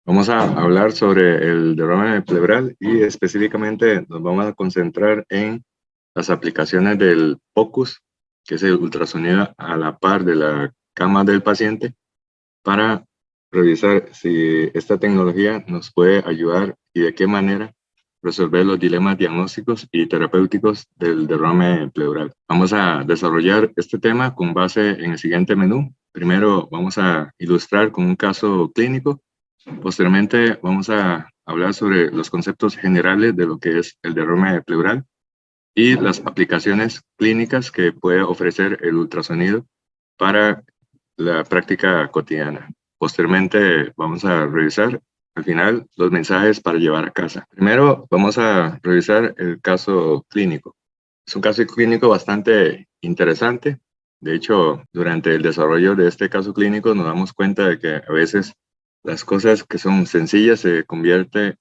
Vamos a hablar sobre el derrame pleural y específicamente nos vamos a concentrar en las aplicaciones del POCUS, que es el ultrasonido a la par de la cama del paciente, para revisar si esta tecnología nos puede ayudar y de qué manera resolver los dilemas diagnósticos y terapéuticos del derrame pleural. Vamos a desarrollar este tema con base en el siguiente menú. Primero vamos a ilustrar con un caso clínico. Posteriormente vamos a hablar sobre los conceptos generales de lo que es el derrame pleural y las aplicaciones clínicas que puede ofrecer el ultrasonido para la práctica cotidiana. Posteriormente vamos a revisar al final los mensajes para llevar a casa. Primero vamos a revisar el caso clínico. Es un caso clínico bastante interesante. De hecho, durante el desarrollo de este caso clínico nos damos cuenta de que a veces las cosas que son sencillas se convierten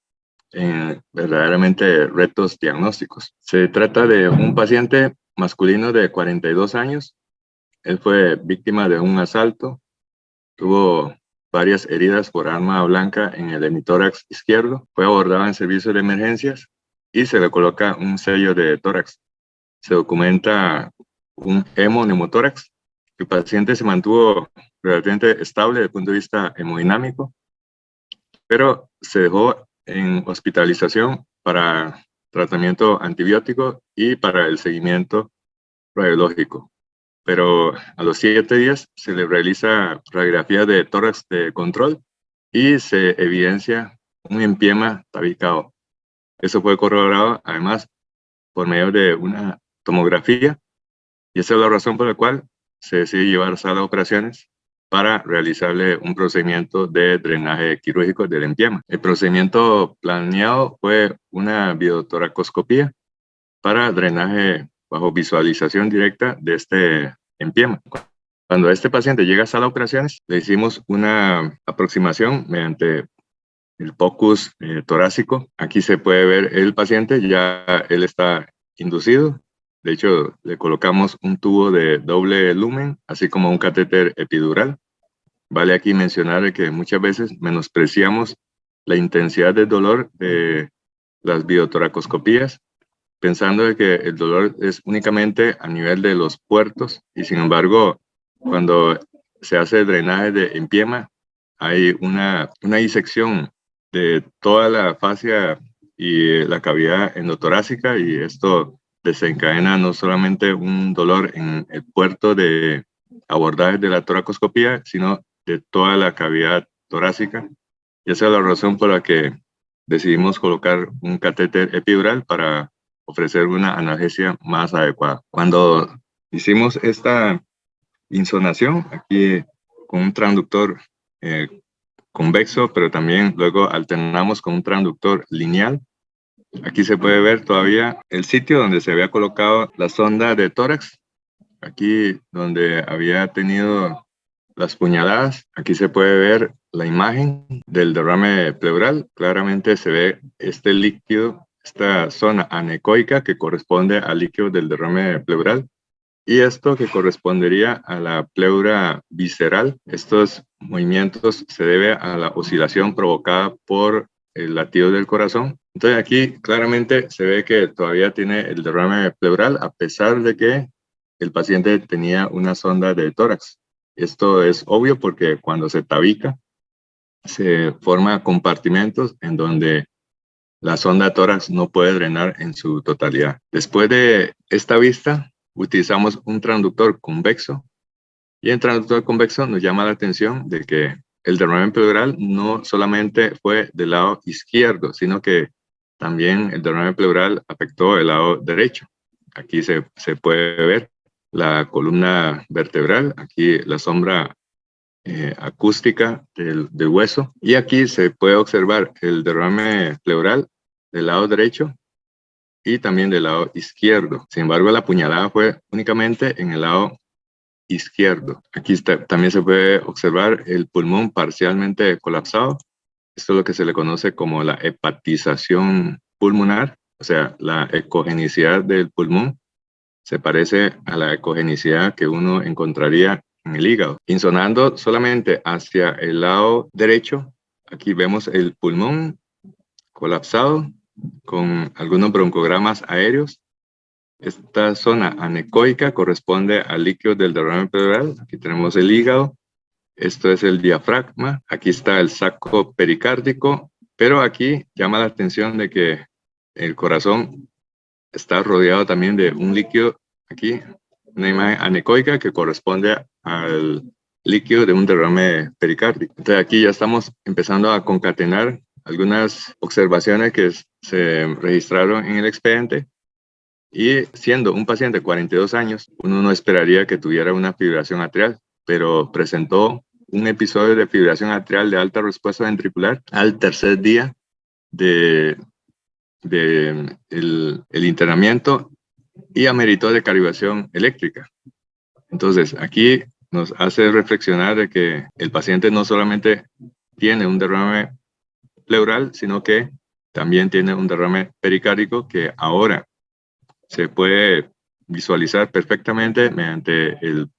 en verdaderamente retos diagnósticos. Se trata de un paciente masculino de 42 años. Él fue víctima de un asalto, tuvo varias heridas por arma blanca en el hemitórax izquierdo, fue abordado en servicio de emergencias y se le coloca un sello de tórax. Se documenta un hemoneumotórax. El paciente se mantuvo relativamente estable desde el punto de vista hemodinámico, pero se dejó en hospitalización para tratamiento antibiótico y para el seguimiento radiológico. Pero a los 7 días se le realiza radiografía de tórax de control y se evidencia un empiema tabicado. Eso fue corroborado además por medio de una tomografía y esa es la razón por la cual se decide llevar a sala de operaciones para realizarle un procedimiento de drenaje quirúrgico del empiema. El procedimiento planeado fue una biotoracoscopía para drenaje bajo visualización directa de este empiema. Cuando este paciente llega a sala de operaciones, le hicimos una aproximación mediante el POCUS torácico. Aquí se puede ver el paciente, ya él está inducido. De hecho, le colocamos un tubo de doble lumen, así como un catéter epidural. Vale aquí mencionar que muchas veces menospreciamos la intensidad del dolor de las biotoracoscopías, pensando de que el dolor es únicamente a nivel de los puertos y sin embargo, cuando se hace drenaje de empiema, hay una disección de toda la fascia y la cavidad endotorácica y esto desencadena no solamente un dolor en el puerto de abordaje de la toracoscopía, sino de toda la cavidad torácica. Y esa es la razón por la que decidimos colocar un catéter epidural para ofrecer una analgesia más adecuada. Cuando hicimos esta insonación, aquí con un transductor convexo, pero también luego alternamos con un transductor lineal. Aquí se puede ver todavía el sitio donde se había colocado la sonda de tórax, aquí donde había tenido las puñaladas. Aquí se puede ver la imagen del derrame pleural. Claramente se ve este líquido, esta zona anecoica que corresponde al líquido del derrame pleural. Y esto que correspondería a la pleura visceral. Estos movimientos se debe a la oscilación provocada por el latido del corazón. Entonces aquí claramente se ve que todavía tiene el derrame pleural a pesar de que el paciente tenía una sonda de tórax. Esto es obvio porque cuando se tabica se forman compartimentos en donde la sonda de tórax no puede drenar en su totalidad. Después de esta vista, utilizamos un transductor convexo y el transductor convexo nos llama la atención de que el derrame pleural no solamente fue del lado izquierdo, sino que también el derrame pleural afectó el lado derecho. Aquí se puede ver la columna vertebral, aquí la sombra acústica del hueso y aquí se puede observar el derrame pleural del lado derecho y también del lado izquierdo. Sin embargo, la puñalada fue únicamente en el lado izquierdo. Aquí también se puede observar el pulmón parcialmente colapsado. Esto es lo que se le conoce como la hepatización pulmonar, o sea, la ecogenicidad del pulmón se parece a la ecogenicidad que uno encontraría en el hígado. Insonando solamente hacia el lado derecho, Aquí vemos el pulmón colapsado con algunos broncogramas aéreos. Esta zona anecoica corresponde al líquido del derrame pleural. Aquí tenemos el hígado. Esto es el diafragma. Aquí está el saco pericárdico. Pero aquí llama la atención de que el corazón está rodeado también de un líquido. Aquí, una imagen anecoica que corresponde al líquido de un derrame pericárdico. Entonces aquí ya estamos empezando a concatenar algunas observaciones que se registraron en el expediente. Y siendo un paciente de 42 años, uno no esperaría que tuviera una fibrilación atrial, pero presentó un episodio de fibrilación atrial de alta respuesta ventricular al tercer día de el internamiento y ameritó de calibración eléctrica. Entonces, aquí nos hace reflexionar de que el paciente no solamente tiene un derrame pleural, sino que también tiene un derrame pericárdico que ahora se puede visualizar perfectamente mediante el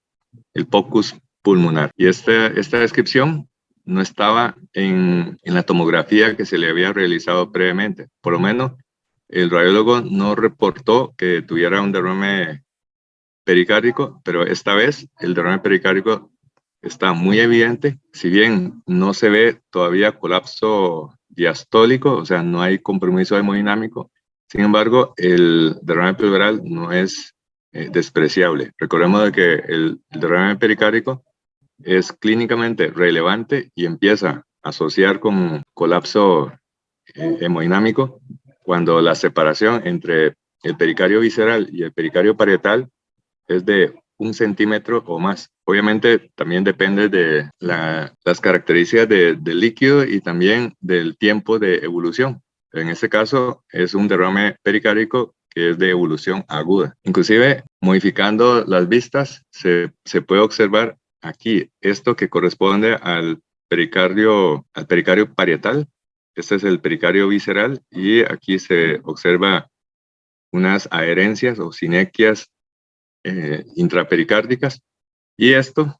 POCUS pulmonar. Y esta descripción no estaba en la tomografía que se le había realizado previamente. Por lo menos el radiólogo no reportó que tuviera un derrame pericárdico, pero esta vez el derrame pericárdico está muy evidente. Si bien no se ve todavía colapso diastólico, o sea, no hay compromiso hemodinámico, sin embargo, el derrame pleural no es despreciable. Recordemos de que el derrame pericárdico es clínicamente relevante y empieza a asociar con colapso hemodinámico cuando la separación entre el pericardio visceral y el pericardio parietal es de 1 centímetro o más. Obviamente también depende de las características del líquido y también del tiempo de evolución. En este caso es un derrame pericárdico que es de evolución aguda. Inclusive modificando las vistas se puede observar aquí esto que corresponde al pericardio parietal. Este es el pericardio visceral y aquí se observa unas adherencias o sinequias intrapericárdicas, y esto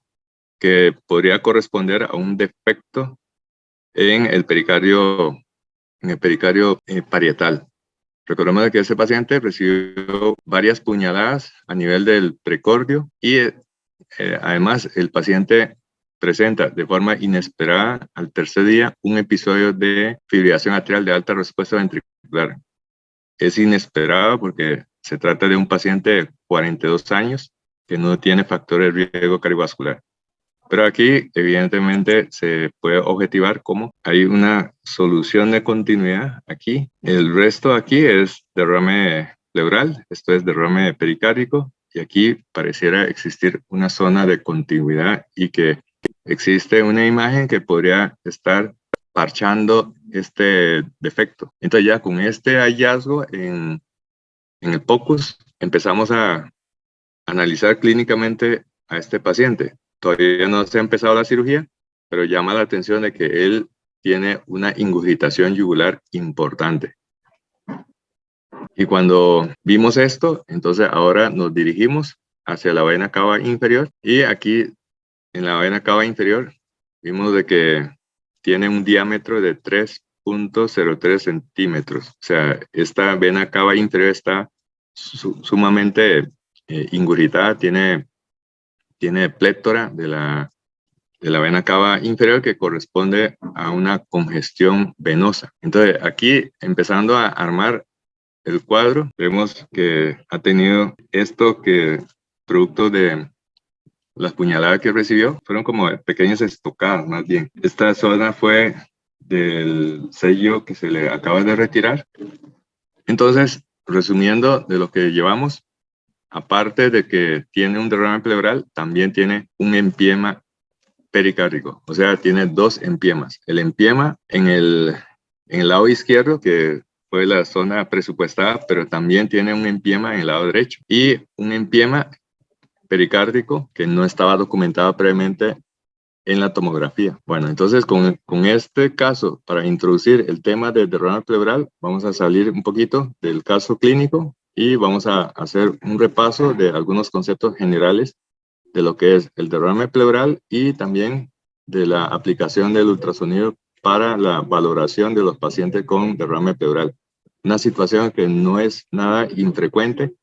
que podría corresponder a un defecto en el pericardio parietal. Recordemos que este paciente recibió varias puñaladas a nivel del precordio y además el paciente presenta de forma inesperada al tercer día un episodio de fibrilación atrial de alta respuesta ventricular. Es inesperado porque se trata de un paciente de 42 años que no tiene factores de riesgo cardiovascular. Pero aquí, evidentemente, se puede objetivar cómo hay una solución de continuidad aquí. El resto aquí es derrame pleural, esto es derrame pericárdico, y aquí pareciera existir una zona de continuidad y que existe una imagen que podría estar parchando este defecto. Entonces ya con este hallazgo en el POCUS empezamos a analizar clínicamente a este paciente. Todavía no se ha empezado la cirugía, pero llama la atención de que él tiene una ingurgitación yugular importante. Y cuando vimos esto, entonces ahora nos dirigimos hacia la vena cava inferior, y aquí en la vena cava inferior vimos de que tiene un diámetro de 3.03 centímetros. O sea, esta vena cava inferior está sumamente ingurgitada, tiene plétora de la vena cava inferior que corresponde a una congestión venosa. Entonces, aquí empezando a armar el cuadro, vemos que ha tenido esto que, producto de las puñaladas que recibió, fueron como pequeñas estocadas más bien. Esta zona fue del sello que se le acaba de retirar. Entonces, resumiendo de lo que llevamos, aparte de que tiene un derrame pleural, también tiene un empiema pericárdico, o sea, tiene dos empiemas. El empiema en el lado izquierdo, que fue la zona presupuestada, pero también tiene un empiema en el lado derecho y un empiema pericárdico que no estaba documentado previamente en la tomografía. Bueno, entonces con este caso, para introducir el tema del derrame pleural, vamos a salir un poquito del caso clínico y vamos a hacer un repaso de algunos conceptos generales de lo que es el derrame pleural y también de la aplicación del ultrasonido para la valoración de los pacientes con derrame pleural. Una situación que no es nada infrecuente.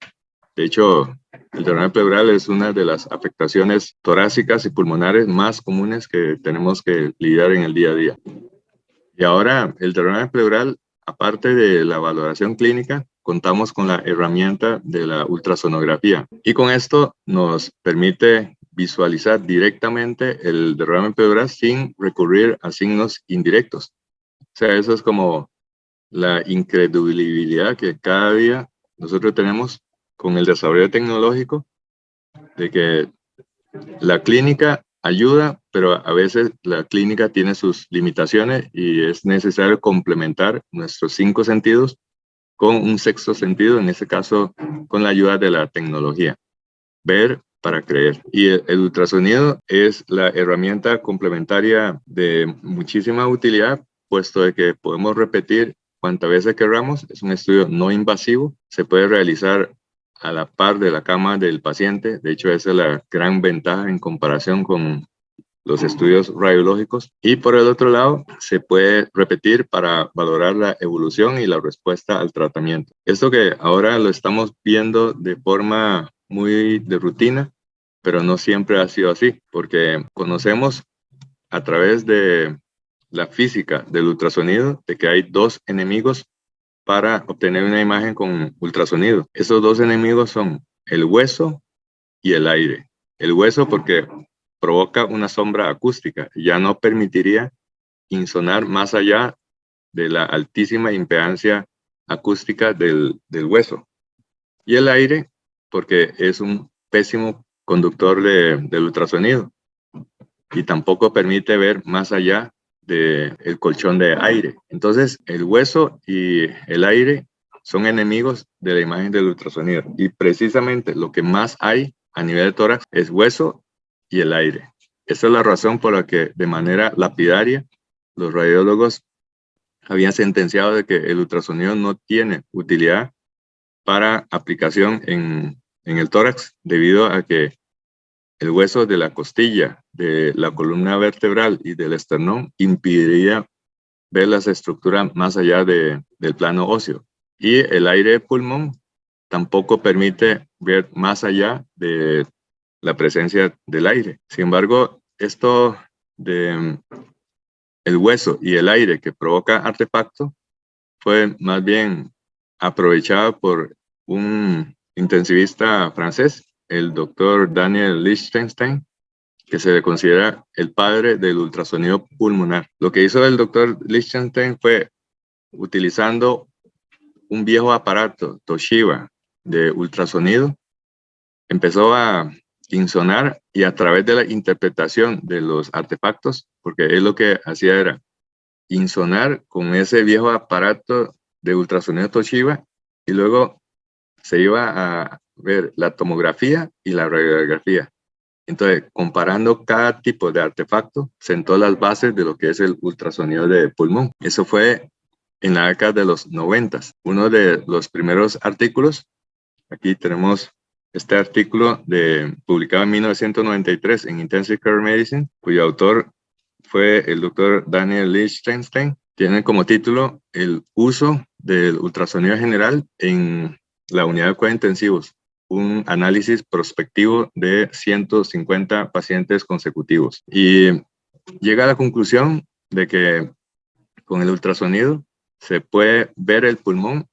De hecho, el derrame pleural es una de las afectaciones torácicas y pulmonares más comunes que tenemos que lidiar en el día a día. Y ahora, el derrame pleural, aparte de la valoración clínica, contamos con la herramienta de la ultrasonografía. Y con esto nos permite visualizar directamente el derrame pleural sin recurrir a signos indirectos. O sea, eso es como la incredibilidad que cada día nosotros tenemos con el desarrollo tecnológico, de que la clínica ayuda, pero a veces la clínica tiene sus limitaciones y es necesario complementar nuestros 5 sentidos con un sexto sentido, en este caso con la ayuda de la tecnología. Ver para creer. Y el ultrasonido es la herramienta complementaria de muchísima utilidad, puesto de que podemos repetir cuantas veces queramos. Es un estudio no invasivo, se puede realizar a la par de la cama del paciente. De hecho, esa es la gran ventaja en comparación con los estudios radiológicos. Y por el otro lado, se puede repetir para valorar la evolución y la respuesta al tratamiento. Esto que ahora lo estamos viendo de forma muy de rutina, pero no siempre ha sido así, porque conocemos a través de la física del ultrasonido de que hay 2 enemigos para obtener una imagen con ultrasonido. Esos 2 enemigos son el hueso y el aire. El hueso porque provoca una sombra acústica, ya no permitiría insonar más allá de la altísima impedancia acústica del hueso. Y el aire porque es un pésimo conductor del ultrasonido y tampoco permite ver más allá del colchón de aire. Entonces, el hueso y el aire son enemigos de la imagen del ultrasonido. Y precisamente lo que más hay a nivel de tórax es hueso y el aire. Esa es la razón por la que de manera lapidaria los radiólogos habían sentenciado de que el ultrasonido no tiene utilidad para aplicación en el tórax debido a que el hueso de la costilla, de la columna vertebral y del esternón impediría ver las estructuras más allá del plano óseo. Y el aire de pulmón tampoco permite ver más allá de la presencia del aire. Sin embargo, esto de el hueso y el aire que provoca artefacto fue más bien aprovechado por un intensivista francés, el doctor Daniel Lichtenstein, que se le considera el padre del ultrasonido pulmonar. Lo que hizo el doctor Lichtenstein fue, utilizando un viejo aparato Toshiba de ultrasonido, empezó a insonar y a través de la interpretación de los artefactos, porque él lo que hacía era insonar con ese viejo aparato de ultrasonido Toshiba y luego se iba a ver la tomografía y la radiografía. Entonces, comparando cada tipo de artefacto, sentó las bases de lo que es el ultrasonido de pulmón. Eso fue en la década de los 90. Uno de los primeros artículos, aquí tenemos este artículo publicado en 1993 en Intensive Care Medicine, cuyo autor fue el doctor Daniel Lichtenstein. Tiene como título el uso del ultrasonido general en la unidad de cuidados intensivos, un análisis prospectivo de 150 pacientes consecutivos. Y llega a la conclusión de que con el ultrasonido se puede ver el pulmón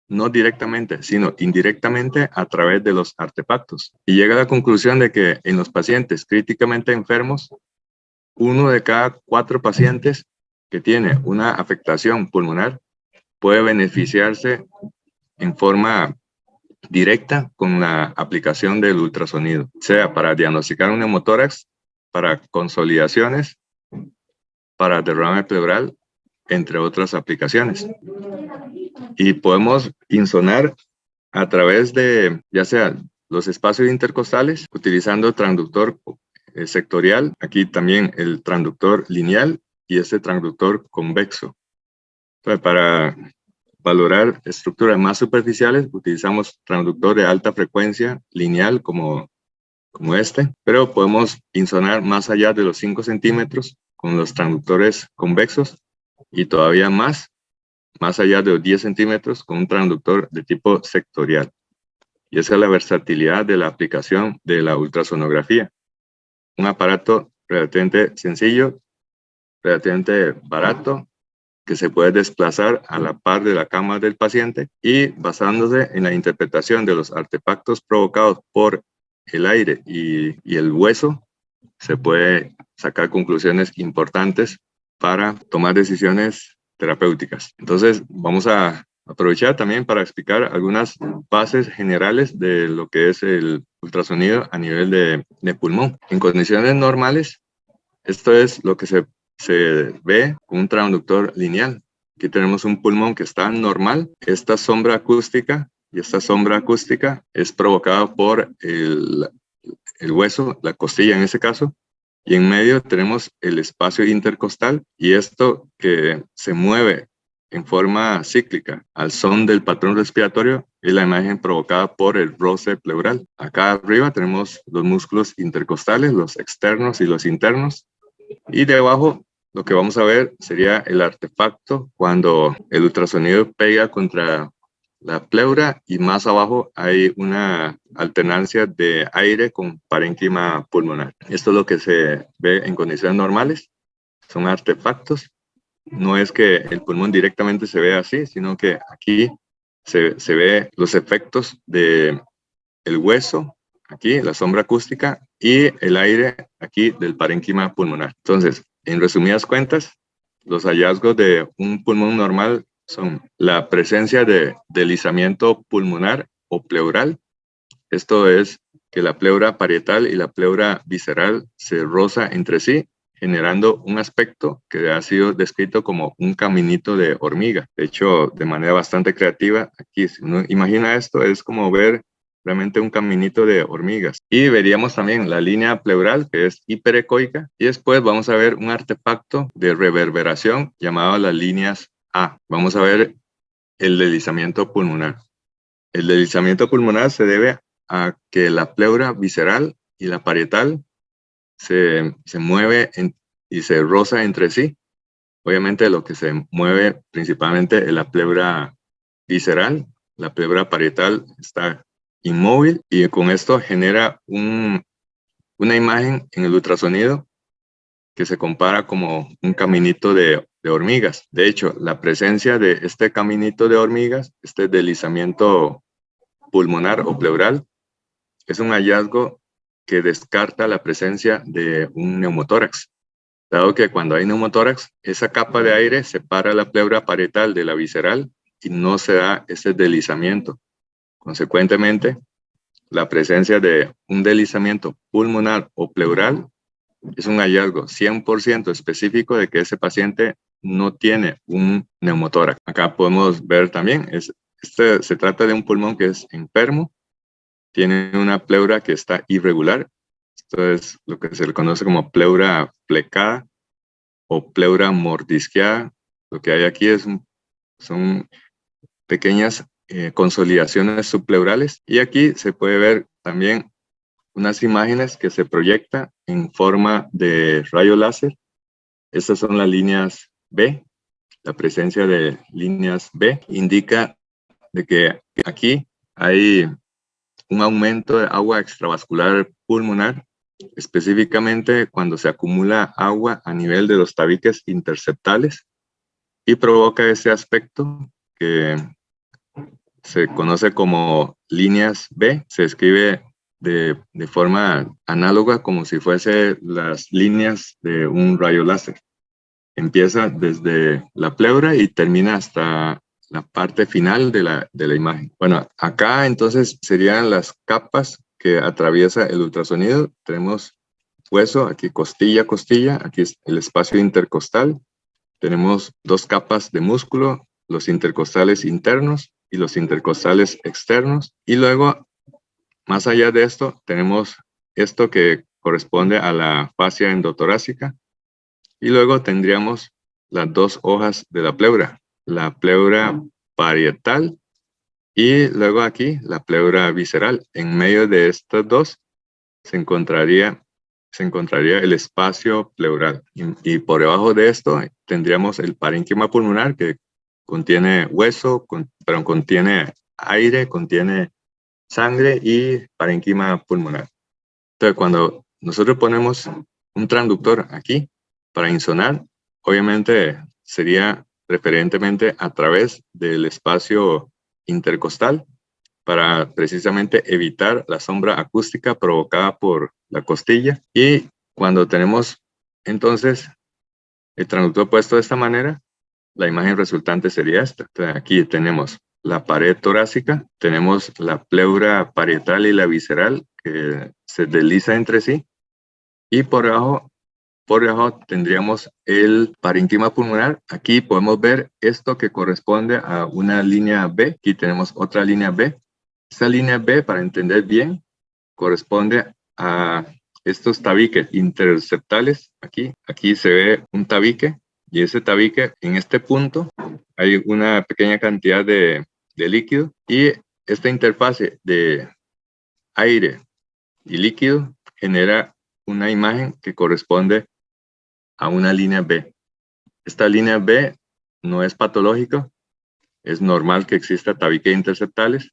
no directamente, sino indirectamente a través de los artefactos. Y llega a la conclusión de que en los pacientes críticamente enfermos, 1 de cada 4 pacientes que tiene una afectación pulmonar puede beneficiarse en forma directa con la aplicación del ultrasonido, sea para diagnosticar un neumotórax, para consolidaciones, para derrame pleural, entre otras aplicaciones. Y podemos insonar a través de, ya sea los espacios intercostales, utilizando transductor sectorial, aquí también el transductor lineal y este transductor convexo. Entonces, para valorar estructuras más superficiales, utilizamos transductor de alta frecuencia lineal como este, pero podemos insonar más allá de los 5 centímetros con los transductores convexos y todavía más allá de los 10 centímetros con un transductor de tipo sectorial. Y esa es la versatilidad de la aplicación de la ultrasonografía. Un aparato relativamente sencillo, relativamente barato, que se puede desplazar a la par de la cama del paciente y basándose en la interpretación de los artefactos provocados por el aire y el hueso, se puede sacar conclusiones importantes para tomar decisiones terapéuticas. Entonces, vamos a aprovechar también para explicar algunas bases generales de lo que es el ultrasonido a nivel de pulmón. En condiciones normales, esto es lo que se ve con un transductor lineal. Aquí tenemos un pulmón que está normal. Esta sombra acústica es provocada por el hueso, la costilla en ese caso, y en medio tenemos el espacio intercostal y esto que se mueve en forma cíclica al son del patrón respiratorio y la imagen provocada por el roce pleural. Acá arriba tenemos los músculos intercostales, los externos y los internos, y debajo lo que vamos a ver sería el artefacto cuando el ultrasonido pega contra la pleura y más abajo hay una alternancia de aire con parénquima pulmonar. Esto es lo que se ve en condiciones normales, son artefactos. No es que el pulmón directamente se vea así, sino que aquí se ve los efectos de el hueso, aquí la sombra acústica y el aire aquí del parénquima pulmonar. Entonces, en resumidas cuentas, los hallazgos de un pulmón normal son la presencia de deslizamiento pulmonar o pleural. Esto es que la pleura parietal y la pleura visceral se rozan entre sí, generando un aspecto que ha sido descrito como un caminito de hormiga. De hecho, de manera bastante creativa, aquí, si uno imagina esto, es como ver realmente un caminito de hormigas. Y veríamos también la línea pleural, que es hiperecoica, y después vamos a ver un artefacto de reverberación llamado las líneas A. Vamos a ver el deslizamiento pulmonar. El deslizamiento pulmonar se debe a que la pleura visceral y la parietal se mueve y se roza entre sí. Obviamente lo que se mueve principalmente es la pleura visceral, la pleura parietal está inmóvil y con esto genera una imagen en el ultrasonido que se compara como un caminito de hormigas. De hecho, la presencia de este caminito de hormigas, este deslizamiento pulmonar o pleural, es un hallazgo que descarta la presencia de un neumotórax, dado que cuando hay neumotórax, esa capa de aire separa la pleura parietal de la visceral y no se da ese deslizamiento. Consecuentemente, la presencia de un deslizamiento pulmonar o pleural es un hallazgo 100% específico de que ese paciente no tiene un neumotórax. Acá podemos ver también, se trata de un pulmón que es enfermo, tiene una pleura que está irregular. Esto es lo que se le conoce como pleura flecada o pleura mordisqueada. Lo que hay aquí son pequeñas consolidaciones subpleurales y aquí se puede ver también unas imágenes que se proyectan en forma de rayo láser. Estas son las líneas B. La presencia de líneas B indica de que aquí hay un aumento de agua extravascular pulmonar, específicamente cuando se acumula agua a nivel de los tabiques interceptales y provoca ese aspecto que se conoce como líneas B. Se escribe de forma análoga como si fuese las líneas de un rayo láser. Empieza desde la pleura y termina hasta la parte final de la imagen. Bueno, acá entonces serían las capas que atraviesa el ultrasonido. Tenemos hueso, aquí costilla, costilla, aquí es el espacio intercostal. Tenemos dos capas de músculo, los intercostales internos y los intercostales externos. Y luego, más allá de esto, tenemos esto que corresponde a la fascia endotorácica. Y luego tendríamos las dos hojas de la pleura parietal y luego aquí la pleura visceral. En medio de estas dos se encontraría se encontraría el espacio pleural. Y por debajo de esto tendríamos el parénquima pulmonar, que contiene hueso, pero contiene aire, contiene sangre y parénquima pulmonar. Entonces, cuando nosotros ponemos un transductor aquí para insonar, obviamente sería preferentemente a través del espacio intercostal para precisamente evitar la sombra acústica provocada por la costilla. Y cuando tenemos entonces el transductor puesto de esta manera, la imagen resultante sería esta. Entonces, aquí tenemos la pared torácica, tenemos la pleura parietal y la visceral que se desliza entre sí, y por debajo tendríamos el parénquima pulmonar. Aquí podemos ver esto que corresponde a una línea B. Aquí tenemos otra línea B. Esta línea B, para entender bien, corresponde a estos tabiques interceptales. Aquí se ve un tabique, y ese tabique, en este punto, hay una pequeña cantidad de líquido, y esta interfase de aire y líquido genera una imagen que corresponde a una línea B. Esta línea B no es patológica, es normal que exista tabiques interceptales,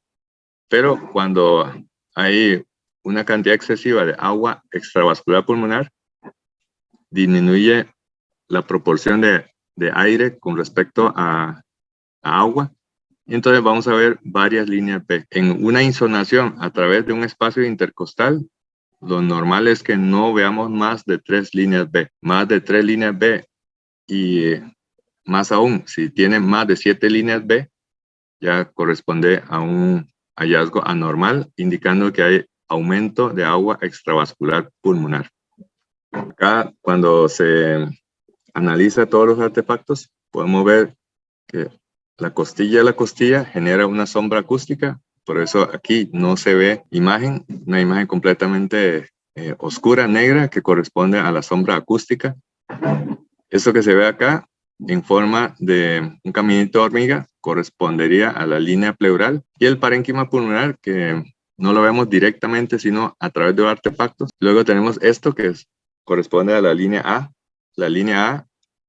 pero cuando hay una cantidad excesiva de agua extravascular pulmonar, disminuye la proporción de aire con respecto a agua. Y entonces vamos a ver varias líneas B. En una insonación a través de un espacio intercostal, lo normal es que no veamos más de 3 líneas B. Más de 3 líneas B, y más aún, si tiene más de 7 líneas B, ya corresponde a un hallazgo anormal, indicando que hay aumento de agua extravascular pulmonar. Acá, cuando se analiza todos los artefactos, podemos ver que la costilla genera una sombra acústica. Por eso aquí no se ve una imagen completamente oscura, negra, que corresponde a la sombra acústica. Esto que se ve acá en forma de un caminito de hormiga correspondería a la línea pleural, y el parénquima pulmonar, que no lo vemos directamente sino a través de los artefactos. Luego tenemos esto que corresponde a la línea A. La línea A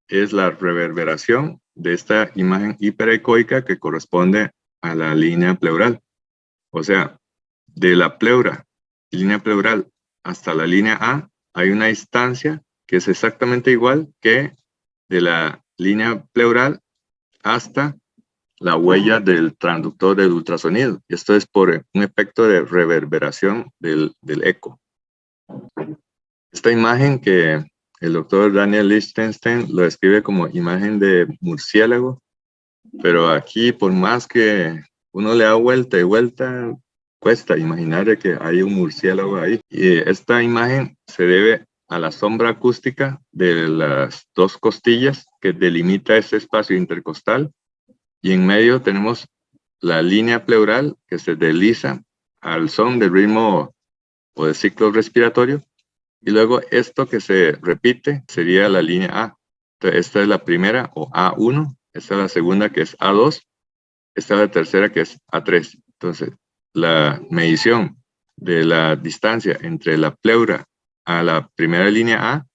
es la reverberación de esta imagen hiperecoica que corresponde a la línea pleural. O sea, de la línea pleural hasta la línea A hay una distancia que es exactamente igual que de la línea pleural hasta la huella del transductor del ultrasonido. Esto es por un efecto de reverberación del eco. Esta imagen, que el doctor Daniel Lichtenstein lo describe como imagen de murciélago, pero aquí, por más que uno le da vuelta y vuelta, cuesta imaginar que hay un murciélago ahí. Y esta imagen se debe a la sombra acústica de las dos costillas que delimita ese espacio intercostal, y en medio tenemos la línea pleural que se desliza al son del ritmo o del ciclo respiratorio, y luego esto que se repite sería la línea A. Entonces, esta es la primera, o A1, esta es la segunda, que es A2, esta es la tercera, que es A3. Entonces, la medición de la distancia entre la pleura a la primera línea A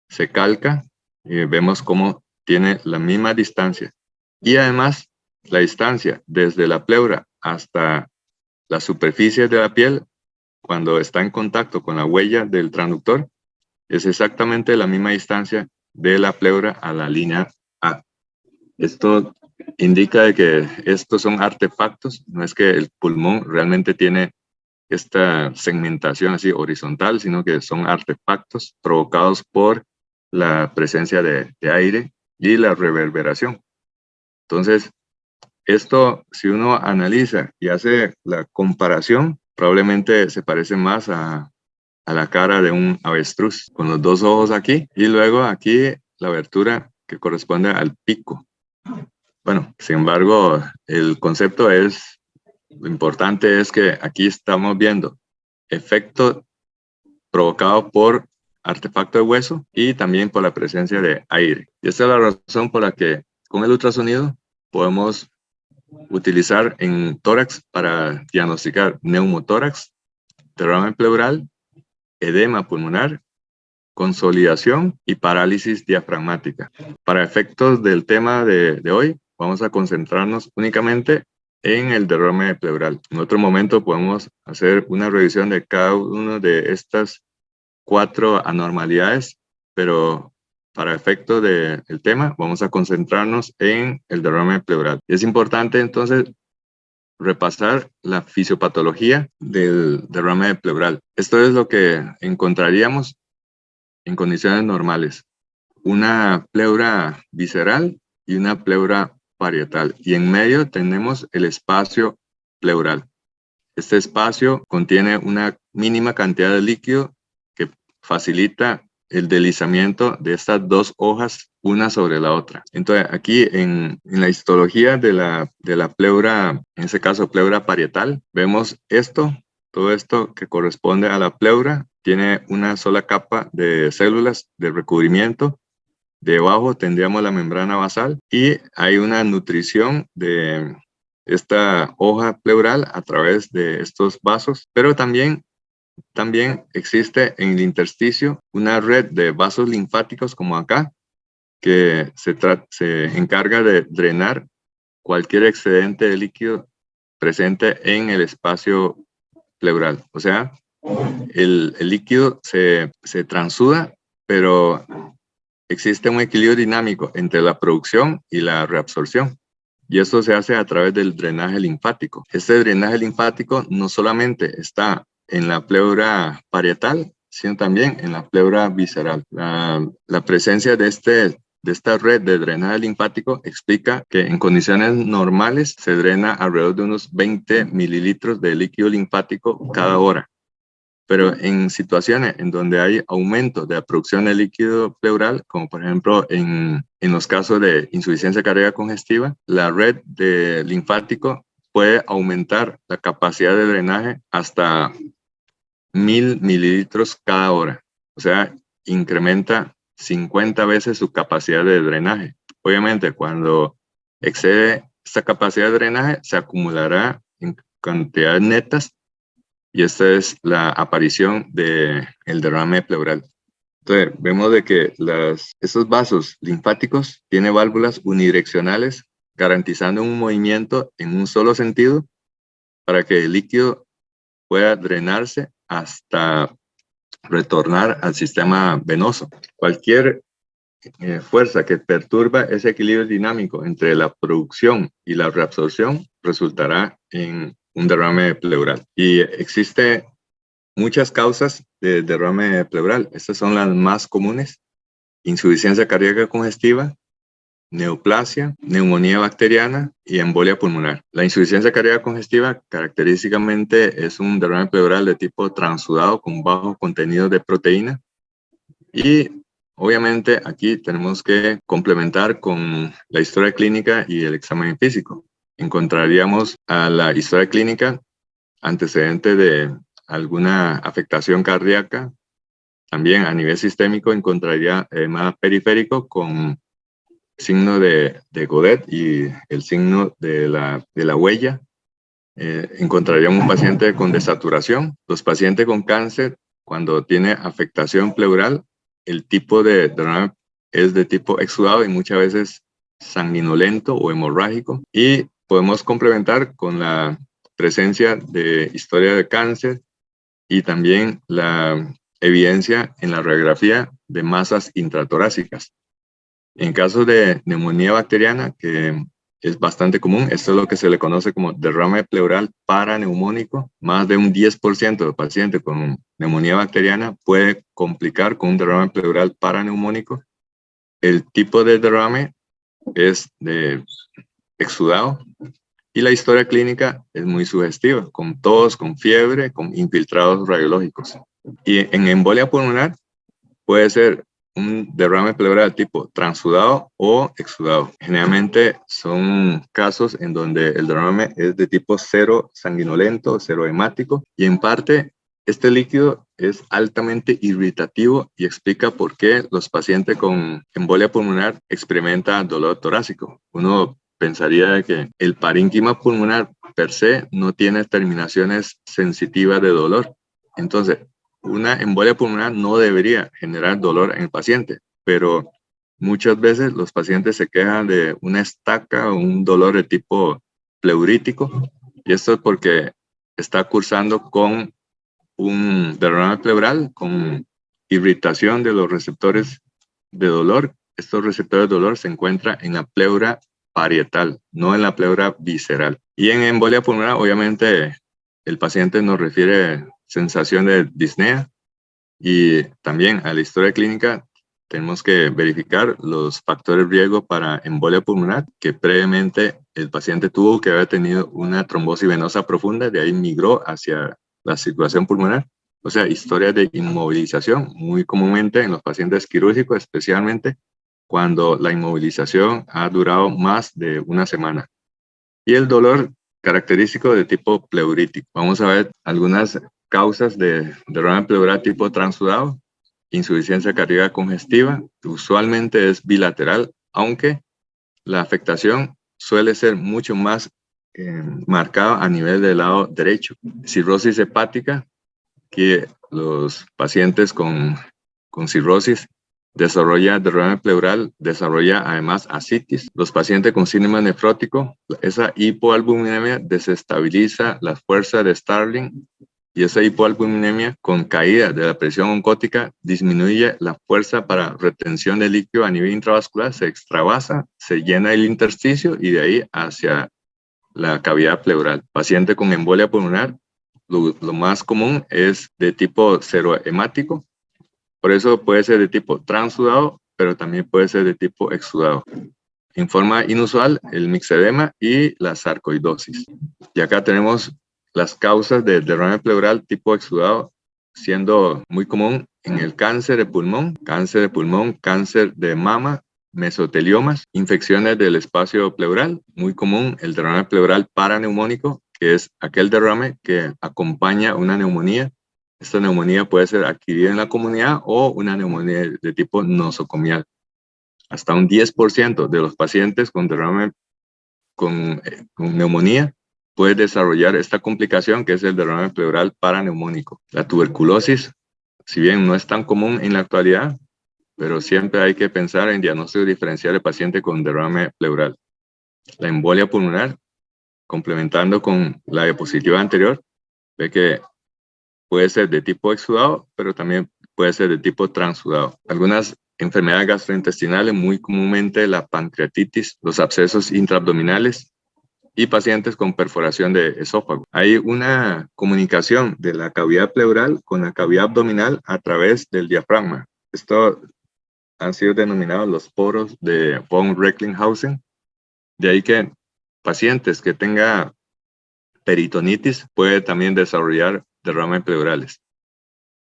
se calca, y vemos cómo tiene la misma distancia. Y además, la distancia desde la pleura hasta la superficie de la piel, cuando está en contacto con la huella del transductor, es exactamente la misma distancia de la pleura a la línea A. Esto indica de que estos son artefactos, no es que el pulmón realmente tiene esta segmentación así horizontal, sino que son artefactos provocados por la presencia de aire y la reverberación. Entonces, esto, si uno analiza y hace la comparación, probablemente se parece más a la cara de un avestruz, con los dos ojos aquí, y luego aquí la abertura que corresponde al pico. Bueno, sin embargo, el concepto lo importante es que aquí estamos viendo efecto provocado por artefacto de hueso y también por la presencia de aire. Y esta es la razón por la que con el ultrasonido podemos utilizar en tórax para diagnosticar neumotórax, derrame pleural, edema pulmonar consolidación y parálisis diafragmática. Para efectos del tema de hoy, vamos a concentrarnos únicamente en el derrame pleural. En otro momento podemos hacer una revisión de cada una de estas 4 anormalidades, pero para efecto del tema vamos a concentrarnos en el derrame pleural. Es importante entonces repasar la fisiopatología del derrame pleural. Esto es lo que encontraríamos en condiciones normales: una pleura visceral y una pleura parietal, y en medio tenemos el espacio pleural. Este espacio contiene una mínima cantidad de líquido que facilita el deslizamiento de estas 2 hojas una sobre la otra. Entonces, aquí en la histología de la pleura, en este caso pleura parietal, vemos todo esto que corresponde a la pleura, tiene una sola capa de células de recubrimiento. Debajo tendríamos la membrana basal y hay una nutrición de esta hoja pleural a través de estos vasos, pero también existe en el intersticio una red de vasos linfáticos como acá, que se encarga de drenar cualquier excedente de líquido presente en el espacio pleural. O sea, el líquido se transuda, pero existe un equilibrio dinámico entre la producción y la reabsorción. Y esto se hace a través del drenaje linfático. Este drenaje linfático no solamente está en la pleura parietal, sino también en la pleura visceral. La presencia de esta red de drenaje linfático explica que en condiciones normales se drena alrededor de unos 20 mililitros de líquido linfático cada hora. Pero en situaciones en donde hay aumento de la producción de líquido pleural, como por ejemplo en los casos de insuficiencia cardíaca congestiva, la red de linfático puede aumentar la capacidad de drenaje hasta 1000 mililitros cada hora. O sea, incrementa 50 veces su capacidad de drenaje. Obviamente, cuando excede esta capacidad de drenaje, se acumulará en cantidades netas, y esta es la aparición del derrame pleural. Entonces, vemos de que estos vasos linfáticos tienen válvulas unidireccionales, garantizando un movimiento en un solo sentido para que el líquido pueda drenarse hasta retornar al sistema venoso. Cualquier fuerza que perturba ese equilibrio dinámico entre la producción y la reabsorción resultará en un derrame pleural. Y existe muchas causas de derrame pleural. Estas son las más comunes: insuficiencia cardíaca congestiva, neoplasia, neumonía bacteriana y embolia pulmonar. La insuficiencia cardíaca congestiva característicamente es un derrame pleural de tipo transudado con bajo contenido de proteína, y obviamente aquí tenemos que complementar con la historia clínica y el examen físico. Encontraríamos a la historia clínica antecedente de alguna afectación cardíaca. También a nivel sistémico encontraría edema periférico con signo de Godet y el signo de la huella. Encontraríamos un paciente con desaturación. Los pacientes con cáncer, cuando tiene afectación pleural, el tipo de derrame es de tipo exudado y muchas veces sanguinolento o hemorrágico. Y podemos complementar con la presencia de historia de cáncer y también la evidencia en la radiografía de masas intratorácicas. En caso de neumonía bacteriana, que es bastante común, esto es lo que se le conoce como derrame pleural paraneumónico. Más de un 10% de pacientes con neumonía bacteriana puede complicar con un derrame pleural paraneumónico. El tipo de derrame es de exudado y la historia clínica es muy sugestiva, con tos, con fiebre, con infiltrados radiológicos. Y en embolia pulmonar puede ser un derrame pleural tipo transudado o exudado. Generalmente son casos en donde el derrame es de tipo cero sanguinolento, cero hemático, y en parte este líquido es altamente irritativo y explica por qué los pacientes con embolia pulmonar experimentan dolor torácico. Uno pensaría que el parénquima pulmonar per se no tiene terminaciones sensitivas de dolor. Entonces, una embolia pulmonar no debería generar dolor en el paciente, pero muchas veces los pacientes se quejan de una estaca o un dolor de tipo pleurítico, y esto es porque está cursando con un derrame pleural, con irritación de los receptores de dolor. Estos receptores de dolor se encuentran en la pleura parietal, no en la pleura visceral. Y en embolia pulmonar, obviamente, el paciente nos refiere sensación de disnea, y también a la historia clínica tenemos que verificar los factores de riesgo para embolia pulmonar, que previamente el paciente tuvo que haber tenido una trombosis venosa profunda, de ahí migró hacia la circulación pulmonar. O sea, historias de inmovilización, muy comúnmente en los pacientes quirúrgicos, especialmente cuando la inmovilización ha durado más de una semana. Y el dolor característico de tipo pleurítico. Vamos a ver algunas causas de derrame pleural tipo transudado. Insuficiencia cardíaca congestiva, usualmente es bilateral, aunque la afectación suele ser mucho más marcada a nivel del lado derecho. Cirrosis hepática, que los pacientes con cirrosis desarrolla derrame pleural, desarrolla además ascitis. Los pacientes con síndrome nefrótico, esa hipoalbuminemia desestabiliza la fuerza de Starling, y esa hipoalbuminemia con caída de la presión oncótica disminuye la fuerza para retención de líquido a nivel intravascular, se extravasa, se llena el intersticio y de ahí hacia la cavidad pleural. Paciente con embolia pulmonar, lo más común es de tipo serohemático, por eso puede ser de tipo transudado, pero también puede ser de tipo exudado. En forma inusual, el mixedema y la sarcoidosis. Y acá tenemos las causas de derrame pleural tipo exudado, siendo muy común en el cáncer de pulmón, cáncer de mama, mesoteliomas, infecciones del espacio pleural, muy común el derrame pleural paraneumónico, que es aquel derrame que acompaña una neumonía. Esta neumonía puede ser adquirida en la comunidad o una neumonía de tipo nosocomial. Hasta un 10% de los pacientes con derrame con neumonía puede desarrollar esta complicación, que es el derrame pleural paraneumónico. La tuberculosis, si bien no es tan común en la actualidad, pero siempre hay que pensar en diagnóstico diferencial de paciente con derrame pleural. La embolia pulmonar, complementando con la diapositiva anterior, ve que puede ser de tipo exudado, pero también puede ser de tipo transudado. Algunas enfermedades gastrointestinales, muy comúnmente la pancreatitis, los abscesos intraabdominales y pacientes con perforación de esófago. Hay una comunicación de la cavidad pleural con la cavidad abdominal a través del diafragma. Esto han sido denominados los poros de von Recklinghausen. De ahí que pacientes que tengan peritonitis puede también desarrollar derrames pleurales.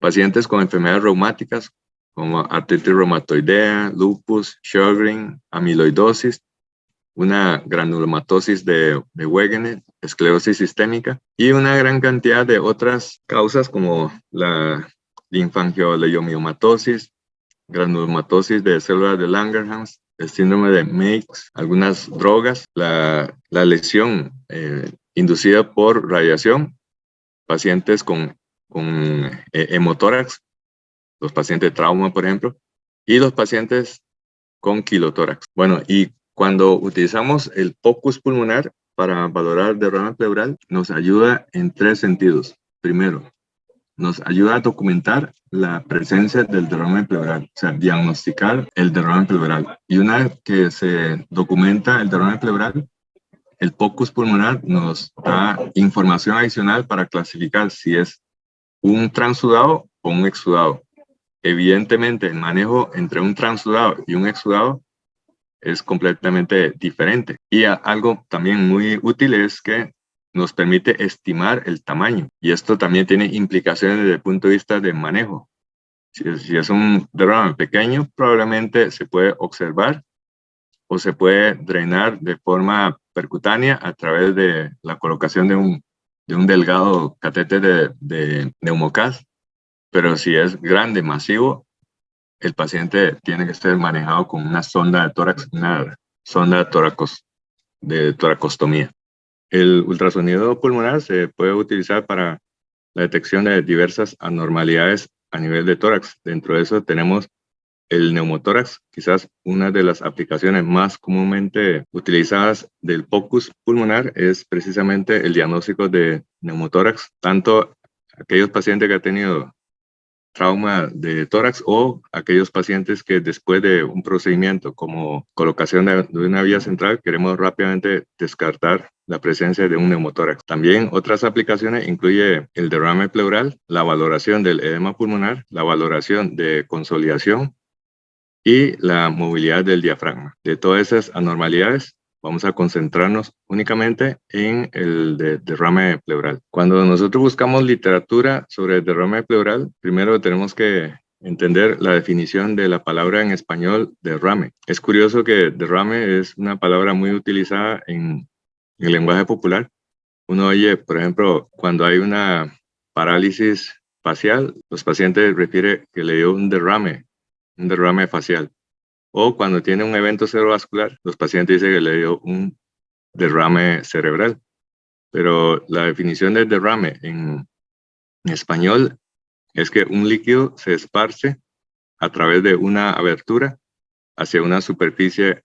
Pacientes con enfermedades reumáticas como artritis reumatoidea, lupus, Sjögren, amiloidosis, una granulomatosis de Wegener, esclerosis sistémica y una gran cantidad de otras causas como la linfangioleiomyomatosis, granulomatosis de células de Langerhans, el síndrome de Meigs, algunas drogas, la lesión inducida por radiación, pacientes con hemotórax, los pacientes de trauma, por ejemplo, y los pacientes con quilotórax. Bueno, y cuando utilizamos el POCUS pulmonar para valorar derrame pleural, nos ayuda en 3 sentidos. Primero, nos ayuda a documentar la presencia del derrame pleural, o sea, diagnosticar el derrame pleural. Y una vez que se documenta el derrame pleural, el POCUS pulmonar nos da información adicional para clasificar si es un transudado o un exudado. Evidentemente, el manejo entre un transudado y un exudado es completamente diferente. Y algo también muy útil es que nos permite estimar el tamaño. Y esto también tiene implicaciones desde el punto de vista de manejo. Si es un derrame pequeño, probablemente se puede observar o se puede drenar de forma percutánea a través de la colocación de un delgado catéter de neumocas. Pero si es grande, masivo, el paciente tiene que ser manejado con una sonda de tórax, una sonda de toracostomía. El ultrasonido pulmonar se puede utilizar para la detección de diversas anormalidades a nivel de tórax. Dentro de eso tenemos el neumotórax, quizás una de las aplicaciones más comúnmente utilizadas del POCUS pulmonar es precisamente el diagnóstico de neumotórax, tanto aquellos pacientes que han tenido trauma de tórax o aquellos pacientes que después de un procedimiento como colocación de una vía central queremos rápidamente descartar la presencia de un neumotórax. También otras aplicaciones incluye el derrame pleural, la valoración del edema pulmonar, la valoración de consolidación y la movilidad del diafragma. De todas esas anormalidades, vamos a concentrarnos únicamente en el derrame pleural. Cuando nosotros buscamos literatura sobre el derrame pleural, primero tenemos que entender la definición de la palabra en español derrame. Es curioso que derrame es una palabra muy utilizada en el lenguaje popular. Uno oye, por ejemplo, cuando hay una parálisis facial, los pacientes refieren que le dio un derrame facial. O cuando tiene un evento cerebrovascular, los pacientes dicen que le dio un derrame cerebral. Pero la definición de derrame en español es que un líquido se esparce a través de una abertura hacia una superficie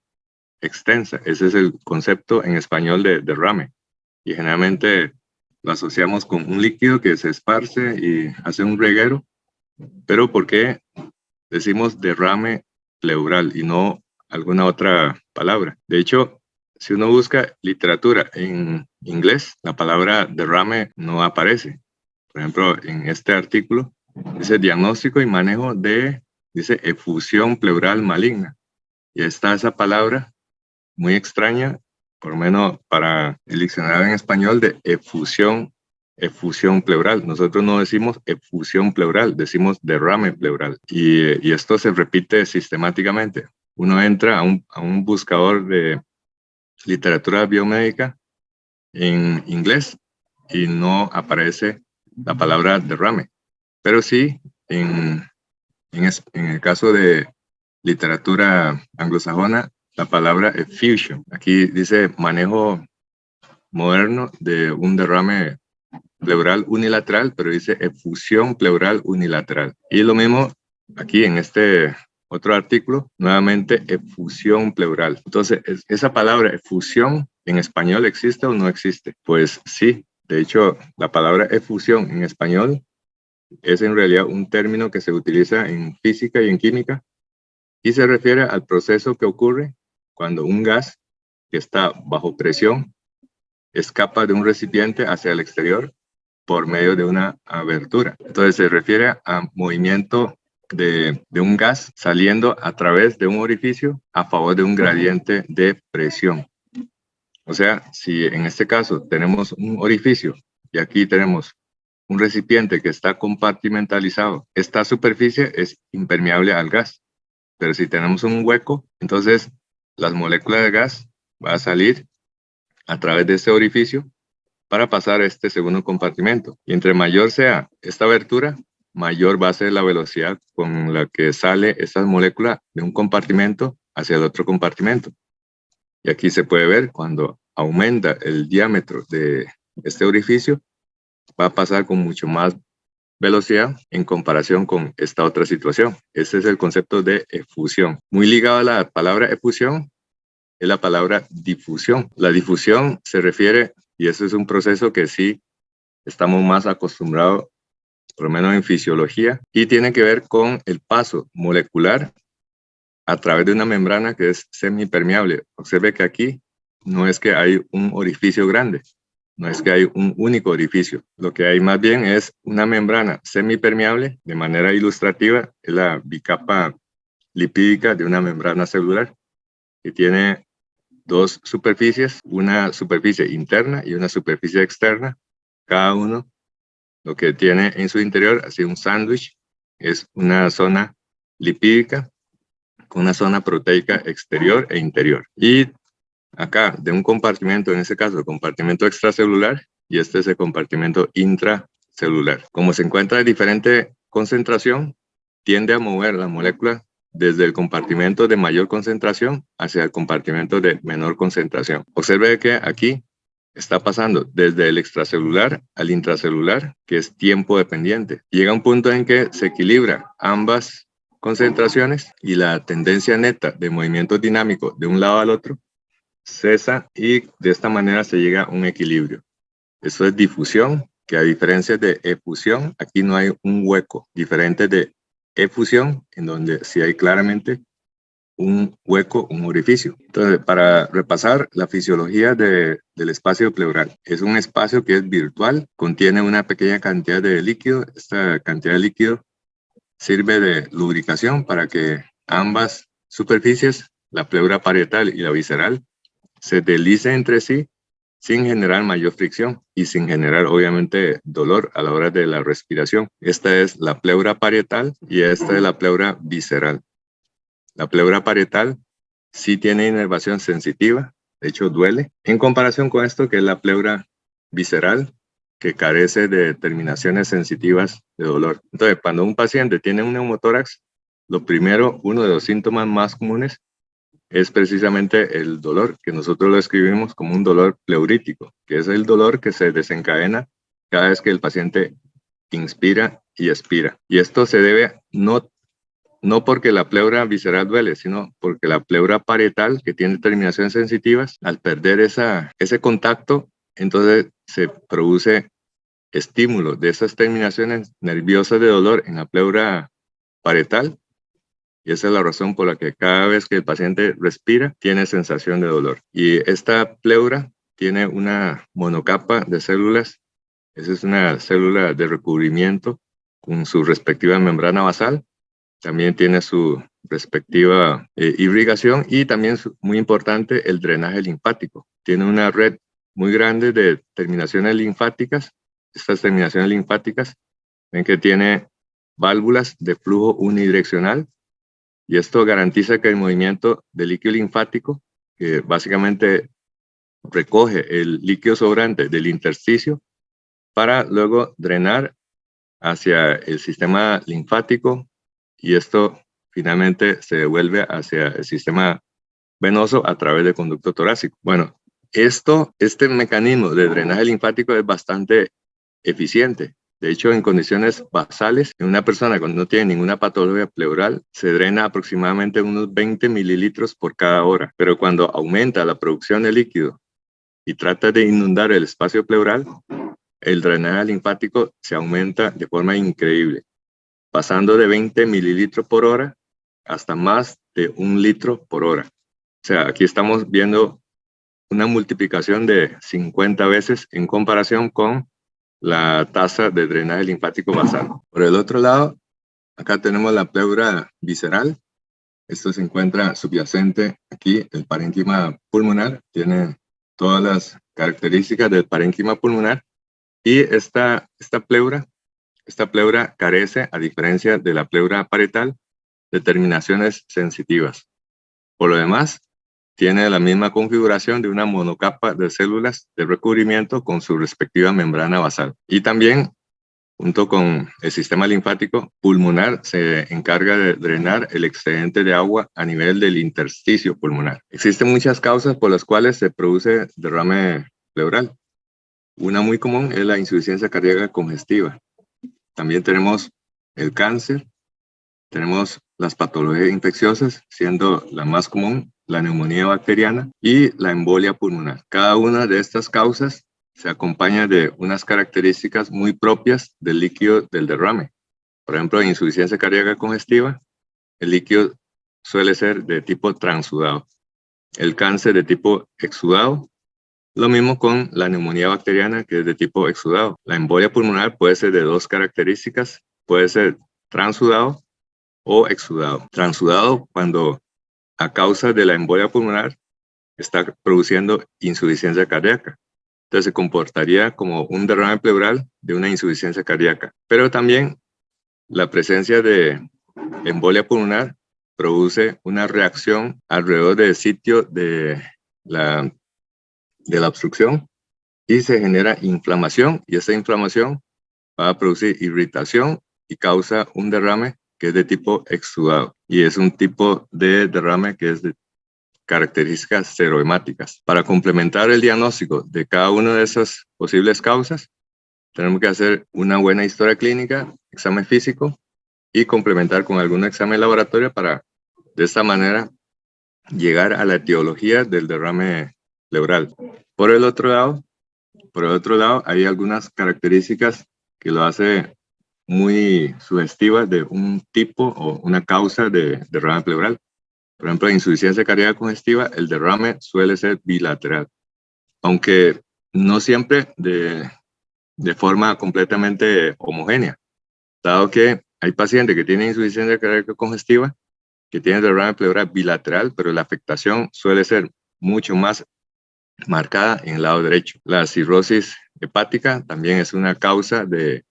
extensa. Ese es el concepto en español de derrame. Y generalmente lo asociamos con un líquido que se esparce y hace un reguero. Pero ¿por qué decimos derrame pleural y no alguna otra palabra? De hecho, si uno busca literatura en inglés, la palabra derrame no aparece. Por ejemplo, en este artículo dice diagnóstico y manejo dice efusión pleural maligna. Y está esa palabra muy extraña, por lo menos para el diccionario en español, de efusión pleural. Nosotros no decimos efusión pleural, decimos derrame pleural. Y esto se repite sistemáticamente. Uno entra a un buscador de literatura biomédica en inglés y no aparece la palabra derrame. Pero sí, en el caso de literatura anglosajona, la palabra effusion. Aquí dice manejo moderno de un derrame pleural unilateral, pero dice efusión pleural unilateral. Y lo mismo aquí en este otro artículo, nuevamente efusión pleural. Entonces, ¿esa palabra efusión en español existe o no existe? Pues sí, de hecho, la palabra efusión en español es en realidad un término que se utiliza en física y en química y se refiere al proceso que ocurre cuando un gas que está bajo presión escapa de un recipiente hacia el exterior por medio de una abertura. Entonces se refiere a movimiento de un gas saliendo a través de un orificio a favor de un gradiente de presión. O sea, si en este caso tenemos un orificio y aquí tenemos un recipiente que está compartimentalizado, esta superficie es impermeable al gas. Pero si tenemos un hueco, entonces las moléculas de gas van a salir a través de este orificio para pasar a este segundo compartimento. Y entre mayor sea esta abertura, mayor va a ser la velocidad con la que sale esta molécula de un compartimento hacia el otro compartimento. Y aquí se puede ver cuando aumenta el diámetro de este orificio, va a pasar con mucho más velocidad en comparación con esta otra situación. Ese es el concepto de efusión. Muy ligado a la palabra efusión es la palabra difusión. La difusión se refiere, y ese es un proceso que sí estamos más acostumbrados, por lo menos en fisiología, y tiene que ver con el paso molecular a través de una membrana que es semipermeable. Observe que aquí no es que hay un orificio grande, no es que hay un único orificio. Lo que hay más bien es una membrana semipermeable. De manera ilustrativa, es la bicapa lipídica de una membrana celular que tiene dos superficies, una superficie interna y una superficie externa. Cada uno lo que tiene en su interior, así un sándwich, es una zona lipídica con una zona proteica exterior e interior. Y acá, de un compartimento, en este caso, el compartimento extracelular, y este es el compartimento intracelular. Como se encuentra de diferente concentración, tiende a mover la molécula desde el compartimento de mayor concentración hacia el compartimento de menor concentración. Observe que aquí está pasando desde el extracelular al intracelular, que es tiempo dependiente. Llega un punto en que se equilibra ambas concentraciones y la tendencia neta de movimiento dinámico de un lado al otro cesa y de esta manera se llega a un equilibrio. Eso es difusión, que a diferencia de efusión, aquí no hay un hueco, diferente de efusión, en donde sí hay claramente un hueco, un orificio. Entonces, para repasar la fisiología del espacio pleural, es un espacio que es virtual, contiene una pequeña cantidad de líquido. Esta cantidad de líquido sirve de lubricación para que ambas superficies, la pleura parietal y la visceral, se deslicen entre sí sin generar mayor fricción y sin generar obviamente dolor a la hora de la respiración. Esta es la pleura parietal y esta es la pleura visceral. La pleura parietal sí tiene inervación sensitiva, de hecho duele, en comparación con esto que es la pleura visceral, que carece de terminaciones sensitivas de dolor. Entonces, cuando un paciente tiene un neumotórax, lo primero, uno de los síntomas más comunes es precisamente el dolor, que nosotros lo describimos como un dolor pleurítico, que es el dolor que se desencadena cada vez que el paciente inspira y expira. Y esto se debe no porque la pleura visceral duele, sino porque la pleura parietal, que tiene terminaciones sensitivas, al perder ese contacto, entonces se produce estímulo de esas terminaciones nerviosas de dolor en la pleura parietal. Y esa es la razón por la que cada vez que el paciente respira, tiene sensación de dolor. Y esta pleura tiene una monocapa de células. Esa es una célula de recubrimiento con su respectiva membrana basal. También tiene su respectiva irrigación y también, muy importante, el drenaje linfático. Tiene una red muy grande de terminaciones linfáticas. Estas terminaciones linfáticas ven que tiene válvulas de flujo unidireccional y esto garantiza que el movimiento del líquido linfático, que básicamente recoge el líquido sobrante del intersticio para luego drenar hacia el sistema linfático y esto finalmente se devuelve hacia el sistema venoso a través del conducto torácico. Bueno, este mecanismo de drenaje linfático es bastante eficiente. De hecho, en condiciones basales, en una persona cuando no tiene ninguna patología pleural, se drena aproximadamente unos 20 mililitros por cada hora. Pero cuando aumenta la producción de líquido y trata de inundar el espacio pleural, el drenaje linfático se aumenta de forma increíble, pasando de 20 mililitros por hora hasta más de 1 litro por hora. O sea, aquí estamos viendo una multiplicación de 50 veces en comparación con la tasa de drenaje linfático basal. Por el otro lado, acá tenemos la pleura visceral. Esto se encuentra subyacente aquí, el parénquima pulmonar. Tiene todas las características del parénquima pulmonar. Y esta pleura carece, a diferencia de la pleura parietal, de terminaciones sensitivas. Por lo demás, tiene la misma configuración de una monocapa de células de recubrimiento con su respectiva membrana basal. Y también, junto con el sistema linfático pulmonar, se encarga de drenar el excedente de agua a nivel del intersticio pulmonar. Existen muchas causas por las cuales se produce derrame pleural. Una muy común es la insuficiencia cardíaca congestiva. También tenemos el cáncer, tenemos las patologías infecciosas, siendo la más común la neumonía bacteriana y la embolia pulmonar. Cada una de estas causas se acompaña de unas características muy propias del líquido del derrame. Por ejemplo, en insuficiencia cardíaca congestiva, el líquido suele ser de tipo transudado. El cáncer de tipo exudado. Lo mismo con la neumonía bacteriana, que es de tipo exudado. La embolia pulmonar puede ser de dos características. Puede ser transudado o exudado. Transudado cuando a causa de la embolia pulmonar está produciendo insuficiencia cardíaca. Entonces se comportaría como un derrame pleural de una insuficiencia cardíaca. Pero también la presencia de embolia pulmonar produce una reacción alrededor del sitio de la obstrucción y se genera inflamación y esa inflamación va a producir irritación y causa un derrame que es de tipo exudado y es un tipo de derrame que es características serohemáticas. Para complementar el diagnóstico de cada una de esas posibles causas, tenemos que hacer una buena historia clínica, examen físico y complementar con algún examen de laboratorio para, de esta manera, llegar a la etiología del derrame pleural. Por el otro lado, hay algunas características que lo hace muy sugestiva de un tipo o una causa de derrame pleural. Por ejemplo, en insuficiencia cardíaca congestiva, el derrame suele ser bilateral, aunque no siempre de forma completamente homogénea, dado que hay pacientes que tienen insuficiencia cardíaca congestiva, que tienen derrame pleural bilateral, pero la afectación suele ser mucho más marcada en el lado derecho. La cirrosis hepática también es una causa de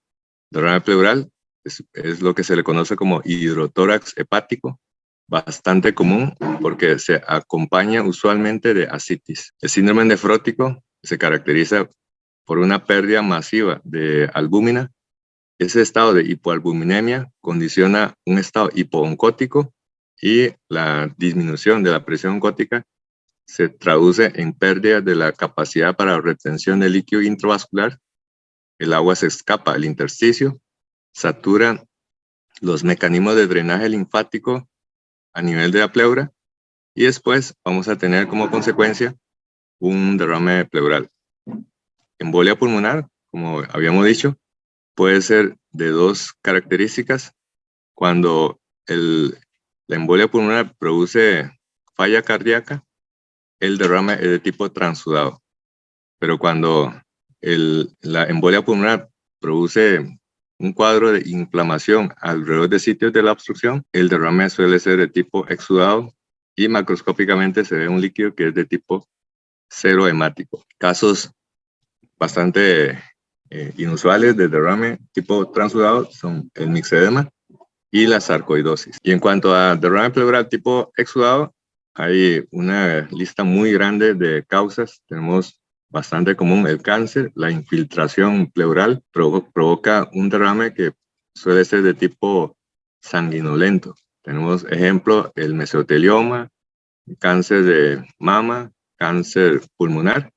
derrame pleural, es lo que se le conoce como hidrotórax hepático, bastante común porque se acompaña usualmente de ascitis. El síndrome nefrótico se caracteriza por una pérdida masiva de albúmina. Ese estado de hipoalbuminemia condiciona un estado hipooncótico y la disminución de la presión oncótica se traduce en pérdida de la capacidad para retención de líquido intravascular. El agua se escapa al intersticio, satura los mecanismos de drenaje linfático a nivel de la pleura y después vamos a tener como consecuencia un derrame pleural. Embolia pulmonar, como habíamos dicho, puede ser de dos características. Cuando la embolia pulmonar produce falla cardíaca, el derrame es de tipo transudado. Pero cuando la embolia pulmonar produce un cuadro de inflamación alrededor de sitios de la obstrucción, el derrame suele ser de tipo exudado y macroscópicamente se ve un líquido que es de tipo serohemático. Casos bastante inusuales de derrame tipo transudado son el mixedema y la sarcoidosis. Y en cuanto a derrame pleural tipo exudado, hay una lista muy grande de causas. Tenemos bastante común el cáncer, la infiltración pleural provoca un derrame que suele ser de tipo sanguinolento. Tenemos ejemplo el mesotelioma, cáncer de mama, cáncer pulmonar,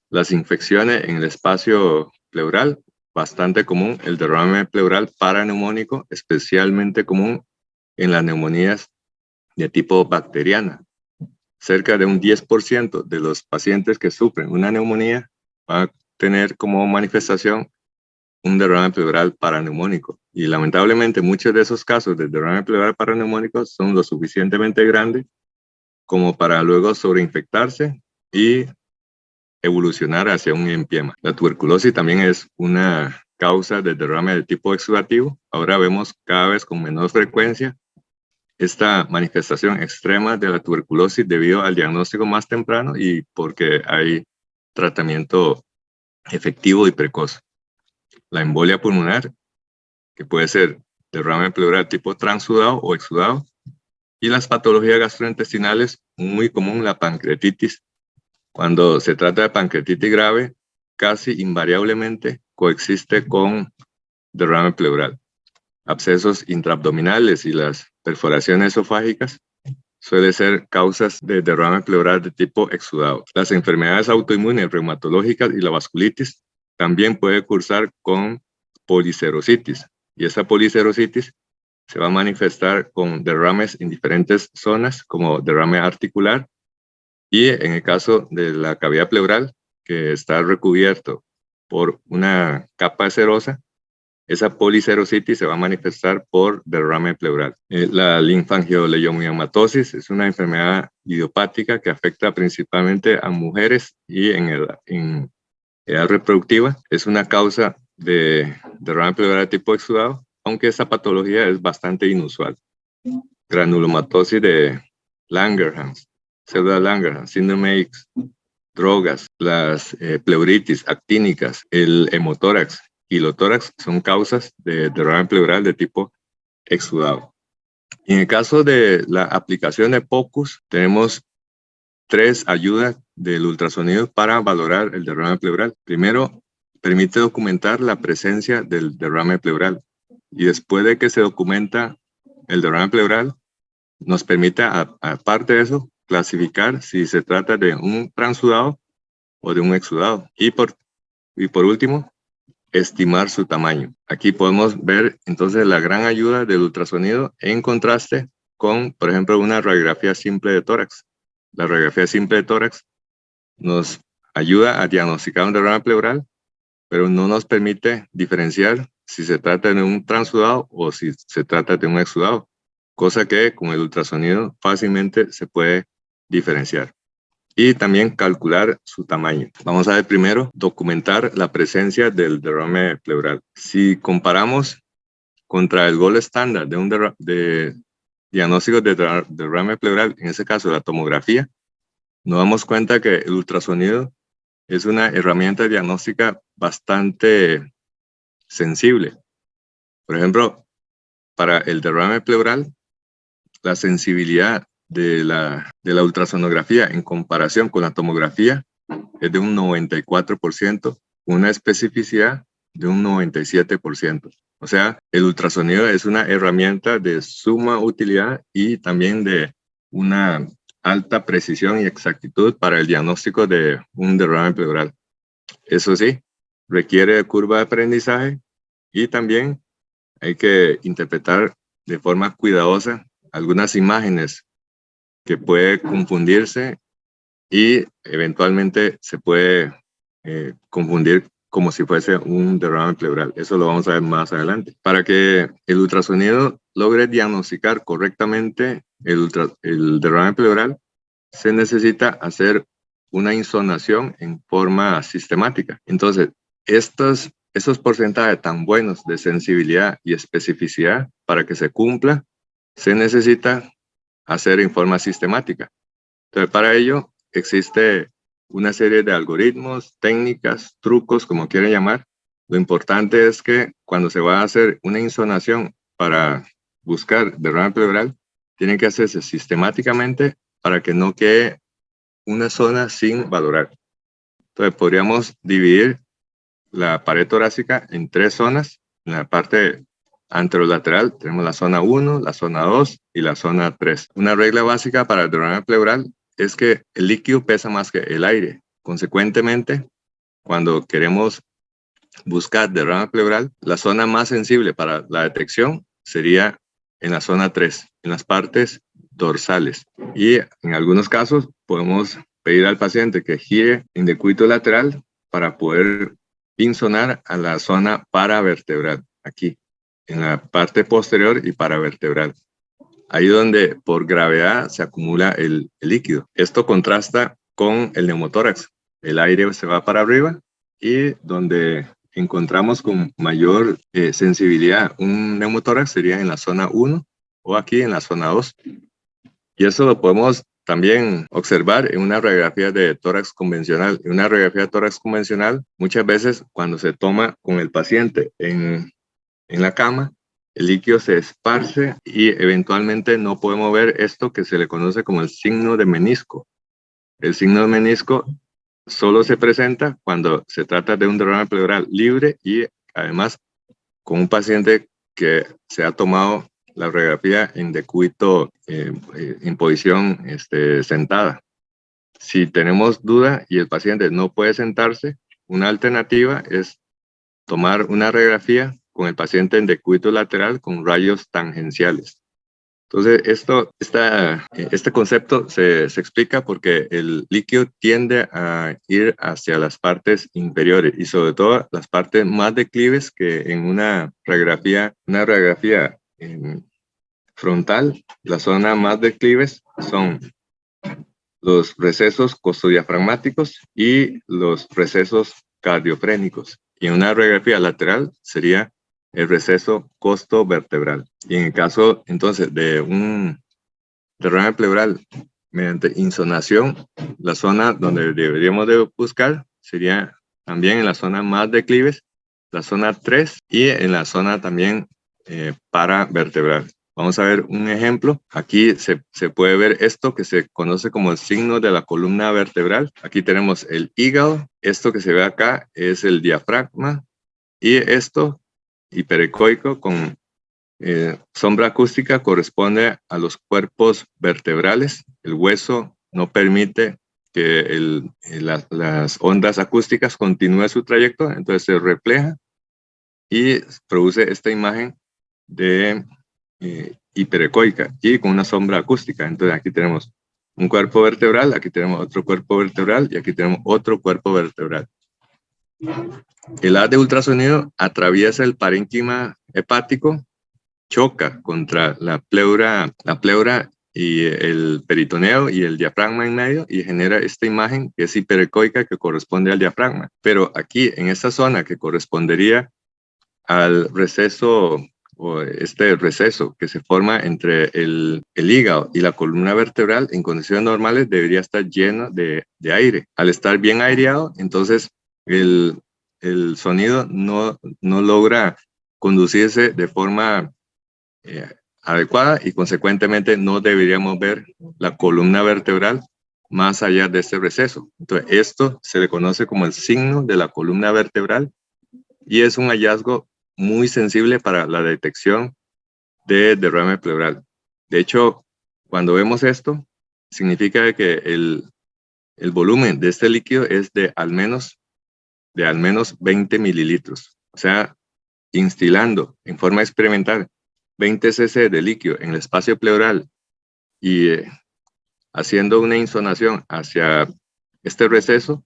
las infecciones en el espacio pleural, bastante común el derrame pleural paraneumónico, especialmente común en las neumonías de tipo bacteriana. Cerca de un 10% de los pacientes que sufren una neumonía van a tener como manifestación un derrame pleural paraneumónico. Y lamentablemente muchos de esos casos de derrame pleural paraneumónico son lo suficientemente grandes como para luego sobreinfectarse y evolucionar hacia un empiema. La tuberculosis también es una causa de derrame de tipo exudativo. Ahora vemos cada vez con menor frecuencia esta manifestación extrema de la tuberculosis debido al diagnóstico más temprano y porque hay tratamiento efectivo y precoz. La embolia pulmonar, que puede ser derrame pleural tipo transudado o exudado, y las patologías gastrointestinales, muy común la pancreatitis. Cuando se trata de pancreatitis grave, casi invariablemente coexiste con derrame pleural. Abscesos intraabdominales y las perforaciones esofágicas suelen ser causas de derrame pleural de tipo exudado. Las enfermedades autoinmunes, reumatológicas y la vasculitis también puede cursar con policerositis. Y esa policerositis se va a manifestar con derrames en diferentes zonas, como derrame articular, y en el caso de la cavidad pleural, que está recubierto por una capa cerosa, esa policerositis se va a manifestar por derrame pleural. La linfangioleucomiomatosis es una enfermedad idiopática que afecta principalmente a mujeres y en edad reproductiva. Es una causa de derrame pleural de tipo exudado, aunque esta patología es bastante inusual. Granulomatosis de Langerhans, célula Langerhans, síndrome X, drogas, las pleuritis actínicas, el hemotórax, hilotórax son causas de derrame pleural de tipo exudado. En el caso de la aplicación de POCUS, tenemos 3 ayudas del ultrasonido para valorar el derrame pleural. Primero, permite documentar la presencia del derrame pleural. Y después de que se documenta el derrame pleural, nos permite, aparte de eso, clasificar si se trata de un transudado o de un exudado. Y por último, estimar su tamaño. Aquí podemos ver entonces la gran ayuda del ultrasonido en contraste con, por ejemplo, una radiografía simple de tórax. La radiografía simple de tórax nos ayuda a diagnosticar un derrame pleural, pero no nos permite diferenciar si se trata de un transudado o si se trata de un exudado, cosa que con el ultrasonido fácilmente se puede diferenciar. Y también calcular su tamaño. Vamos a ver primero, documentar la presencia del derrame pleural. Si comparamos contra el gold estándar de diagnóstico de derrame pleural, en ese caso la tomografía, nos damos cuenta que el ultrasonido es una herramienta diagnóstica bastante sensible. Por ejemplo, para el derrame pleural, la sensibilidad de la ultrasonografía en comparación con la tomografía es de un 94%, una especificidad de un 97%. O sea, el ultrasonido es una herramienta de suma utilidad y también de una alta precisión y exactitud para el diagnóstico de un derrame pleural. Eso sí, requiere de curva de aprendizaje y también hay que interpretar de forma cuidadosa algunas imágenes que puede confundirse y eventualmente se puede confundir como si fuese un derrame pleural. Eso lo vamos a ver más adelante. Para que el ultrasonido logre diagnosticar correctamente el derrame pleural, se necesita hacer una insonación en forma sistemática. Entonces, esos porcentajes tan buenos de sensibilidad y especificidad para que se cumpla, se necesita hacer en forma sistemática. Entonces, para ello existe una serie de algoritmos, técnicas, trucos, como quieran llamar. Lo importante es que cuando se va a hacer una insonación para buscar derrame pleural, tiene que hacerse sistemáticamente para que no quede una zona sin valorar. Entonces, podríamos dividir la pared torácica en 3 zonas. En la parte anterolateral tenemos la zona 1, la zona 2 y la zona 3. Una regla básica para el derrame pleural es que el líquido pesa más que el aire. Consecuentemente, cuando queremos buscar derrame pleural, la zona más sensible para la detección sería en la zona 3, en las partes dorsales. Y en algunos casos podemos pedir al paciente que gire en decúbito lateral para poder pinzonar a la zona paravertebral, aquí, en la parte posterior y paravertebral. Ahí donde por gravedad se acumula el líquido. Esto contrasta con el neumotórax. El aire se va para arriba y donde encontramos con mayor sensibilidad un neumotórax sería en la zona 1 o aquí en la zona 2. Y eso lo podemos también observar en una radiografía de tórax convencional. En una radiografía de tórax convencional, muchas veces cuando se toma con el paciente en la cama, el líquido se esparce y eventualmente no podemos ver esto que se le conoce como el signo de menisco. El signo de menisco solo se presenta cuando se trata de un derrame pleural libre y además con un paciente que se ha tomado la radiografía en decúbito en posición sentada. Si tenemos duda y el paciente no puede sentarse, una alternativa es tomar una radiografía con el paciente en decúbito lateral con rayos tangenciales. Entonces, este concepto se explica porque el líquido tiende a ir hacia las partes inferiores y sobre todo las partes más declives que en una radiografía frontal. La zona más declives son los recesos costodiafragmáticos y los recesos cardiofrénicos. Y en una radiografía lateral sería el receso costovertebral. Y en el caso, entonces, de un derrame pleural mediante insonación, la zona donde deberíamos de buscar sería también en la zona más declives, la zona 3 y en la zona también paravertebral. Vamos a ver un ejemplo. Aquí se puede ver esto que se conoce como el signo de la columna vertebral. Aquí tenemos el hígado. Esto que se ve acá es el diafragma. Y esto, hiperecoico con sombra acústica, corresponde a los cuerpos vertebrales, el hueso no permite que las ondas acústicas continúen su trayecto, entonces se refleja y produce esta imagen de hiperecoica y con una sombra acústica. Entonces aquí tenemos un cuerpo vertebral, aquí tenemos otro cuerpo vertebral y aquí tenemos otro cuerpo vertebral. El haz de ultrasonido atraviesa el parénquima hepático, choca contra la pleura y el peritoneo y el diafragma en medio y genera esta imagen que es hiperecoica que corresponde al diafragma. Pero aquí en esta zona que correspondería al receso o este receso que se forma entre el hígado y la columna vertebral, en condiciones normales debería estar lleno de aire. Al estar bien aireado, entonces el sonido no logra conducirse de forma adecuada y consecuentemente no deberíamos ver la columna vertebral más allá de este receso. Entonces esto se le conoce como el signo de la columna vertebral y es un hallazgo muy sensible para la detección de derrame pleural. De hecho, cuando vemos esto, significa que el volumen de este líquido es de al menos 20 mililitros. O sea, instilando en forma experimental 20 cc de líquido en el espacio pleural y haciendo una insonación hacia este receso,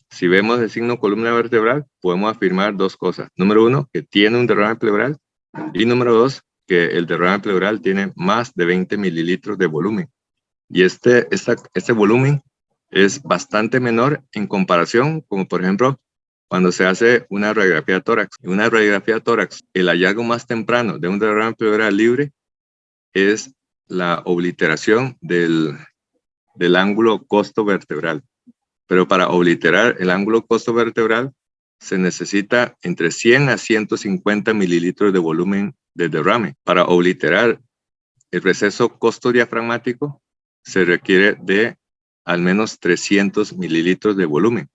si vemos el signo columna vertebral, podemos afirmar dos cosas. Número uno, que tiene un derrame pleural. Y número dos, que el derrame pleural tiene más de 20 mililitros de volumen. Y este volumen es bastante menor en comparación, como por ejemplo, cuando se hace una radiografía de tórax. En una radiografía de tórax, el hallazgo más temprano de un derrame pleural libre es la obliteración del ángulo costovertebral. Pero para obliterar el ángulo costovertebral se necesita entre 100 a 150 mililitros de volumen de derrame. Para obliterar el receso costodiafragmático se requiere de al menos 300 mililitros de volumen.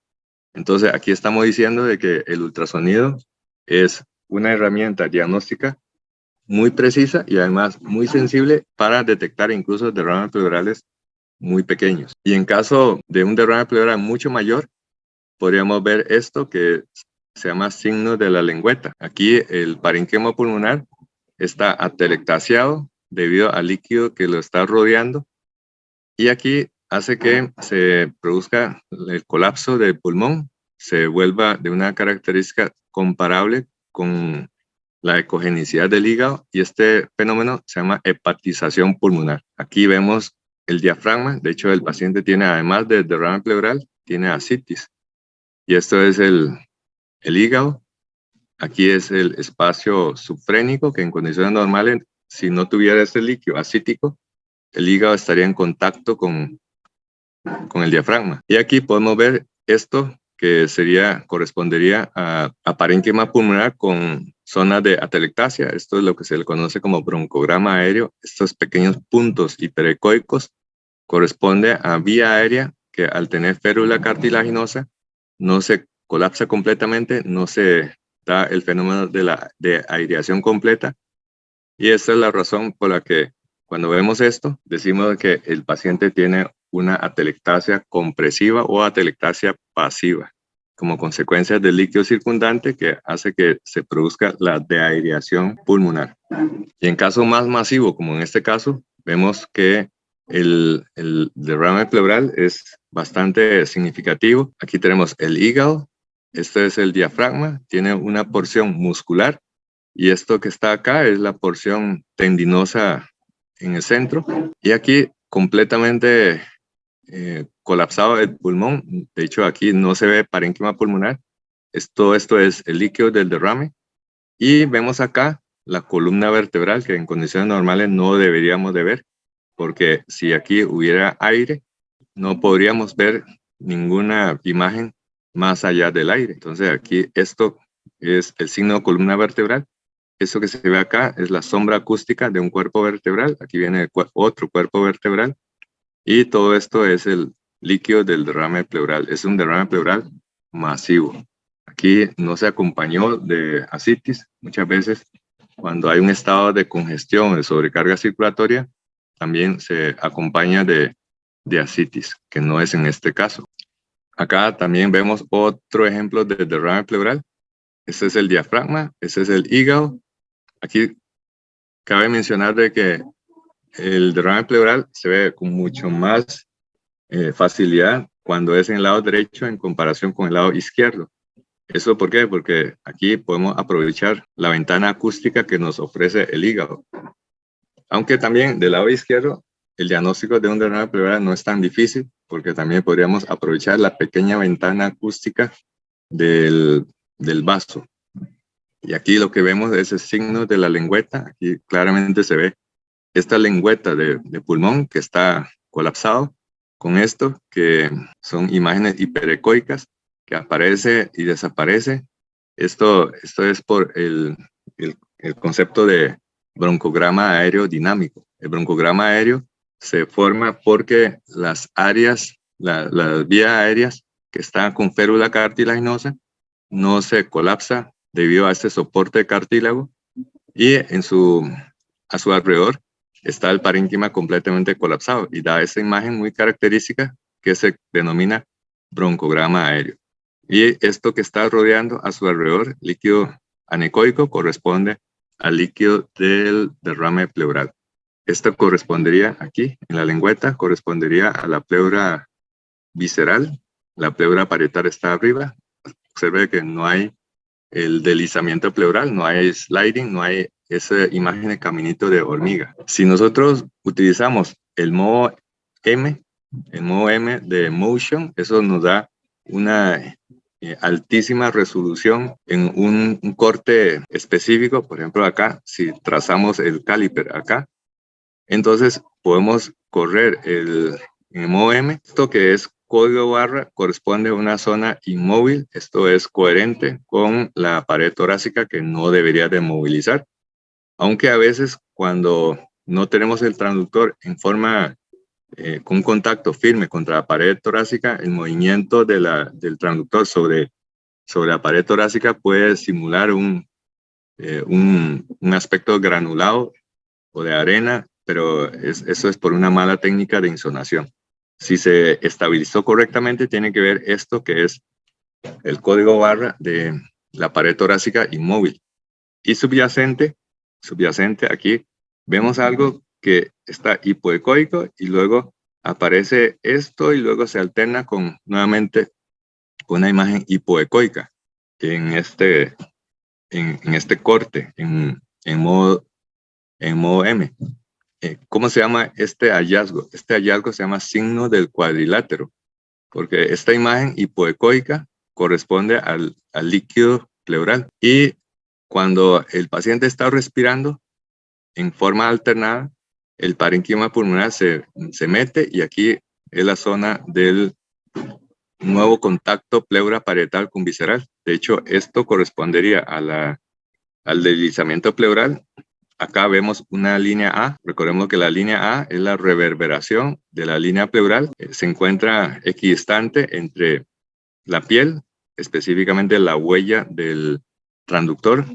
Entonces aquí estamos diciendo de que el ultrasonido es una herramienta diagnóstica muy precisa y además muy sensible para detectar incluso derrames pleurales muy pequeños. Y en caso de un derrame pleural mucho mayor, podríamos ver esto que se llama signo de la lengüeta. Aquí el parénquima pulmonar está atelectasiado debido al líquido que lo está rodeando y aquí hace que se produzca el colapso del pulmón, se vuelva de una característica comparable con la ecogenicidad del hígado y este fenómeno se llama hepatización pulmonar. Aquí vemos el diafragma, de hecho el paciente tiene además de derrame pleural, tiene ascitis y esto es el hígado. Aquí es el espacio subfrénico que en condiciones normales, si no tuviera este líquido ascítico, el hígado estaría en contacto con el diafragma. Y aquí podemos ver esto que correspondería a parénquima pulmonar con zonas de atelectasia. Esto es lo que se le conoce como broncograma aéreo. Estos pequeños puntos hiperecoicos corresponde a vía aérea que al tener férula cartilaginosa no se colapsa completamente, no se da el fenómeno de aireación completa. Y esta es la razón por la que cuando vemos esto, decimos que el paciente tiene una atelectasia compresiva o atelectasia pasiva, como consecuencia del líquido circundante que hace que se produzca la deaireación pulmonar. Y en caso más masivo, como en este caso, vemos que el derrame pleural es bastante significativo. Aquí tenemos el hígado, este es el diafragma, tiene una porción muscular y esto que está acá es la porción tendinosa en el centro. Y aquí completamente colapsado el pulmón. De hecho, aquí no se ve parénquima pulmonar. Todo esto es el líquido del derrame. Y vemos acá la columna vertebral que en condiciones normales no deberíamos de ver, porque si aquí hubiera aire, no podríamos ver ninguna imagen más allá del aire. Entonces aquí esto es el signo de columna vertebral. Esto que se ve acá es la sombra acústica de un cuerpo vertebral. Aquí viene otro cuerpo vertebral. Y todo esto es el líquido del derrame pleural. Es un derrame pleural masivo. Aquí no se acompañó de ascitis. Muchas veces cuando hay un estado de congestión, de sobrecarga circulatoria, también se acompaña de de ascitis, que no es en este caso. Acá también vemos otro ejemplo de derrame pleural. Este es el diafragma, este es el hígado. Aquí cabe mencionar de que el derrame pleural se ve con mucho más facilidad cuando es en el lado derecho en comparación con el lado izquierdo. ¿Eso por qué? Porque aquí podemos aprovechar la ventana acústica que nos ofrece el hígado. Aunque también del lado izquierdo, el diagnóstico de un derrame pleural no es tan difícil, porque también podríamos aprovechar la pequeña ventana acústica del vaso. Y aquí lo que vemos es el signo de la lengüeta. Aquí claramente se ve esta lengüeta de pulmón que está colapsado. Con esto, que son imágenes hiperecoicas, que aparece y desaparece. Esto es por el concepto de broncograma aéreo dinámico. El broncograma aéreo se forma porque las áreas, las vías aéreas que están con férula cartilaginosa no se colapsa debido a este soporte de cartílago y a su alrededor está el parénquima completamente colapsado y da esa imagen muy característica que se denomina broncograma aéreo. Y esto que está rodeando a su alrededor, líquido anecoico, corresponde al líquido del derrame pleural. Esto correspondería aquí, en la lengüeta, correspondería a la pleura visceral. La pleura parietal está arriba. Observe que no hay el deslizamiento pleural, no hay sliding, no hay esa imagen de caminito de hormiga. Si nosotros utilizamos el modo M de motion, eso nos da una altísima resolución en un corte específico. Por ejemplo, acá, si trazamos el caliper acá, entonces podemos correr en el modo M, esto que es código barra corresponde a una zona inmóvil. Esto es coherente con la pared torácica que no debería de movilizar. Aunque a veces cuando no tenemos el transductor en forma con contacto firme contra la pared torácica, el movimiento del transductor sobre la pared torácica puede simular un aspecto granulado o de arena, pero eso es por una mala técnica de insonación. Si se estabilizó correctamente, tiene que ver esto que es el código barra de la pared torácica inmóvil. Y subyacente aquí vemos algo que está hipoecoico y luego aparece esto y luego se alterna con nuevamente una imagen hipoecoica en este corte, en modo M. ¿Cómo se llama este hallazgo? Este hallazgo se llama signo del cuadrilátero, porque esta imagen hipoecoica corresponde al líquido pleural. Y cuando el paciente está respirando en forma alternada, el parénquima pulmonar se mete y aquí es la zona del nuevo contacto pleura parietal con visceral. De hecho, esto correspondería al deslizamiento pleural. Acá vemos una línea A. Recordemos que la línea A es la reverberación de la línea pleural. Se encuentra equidistante entre la piel, específicamente la huella del transductor.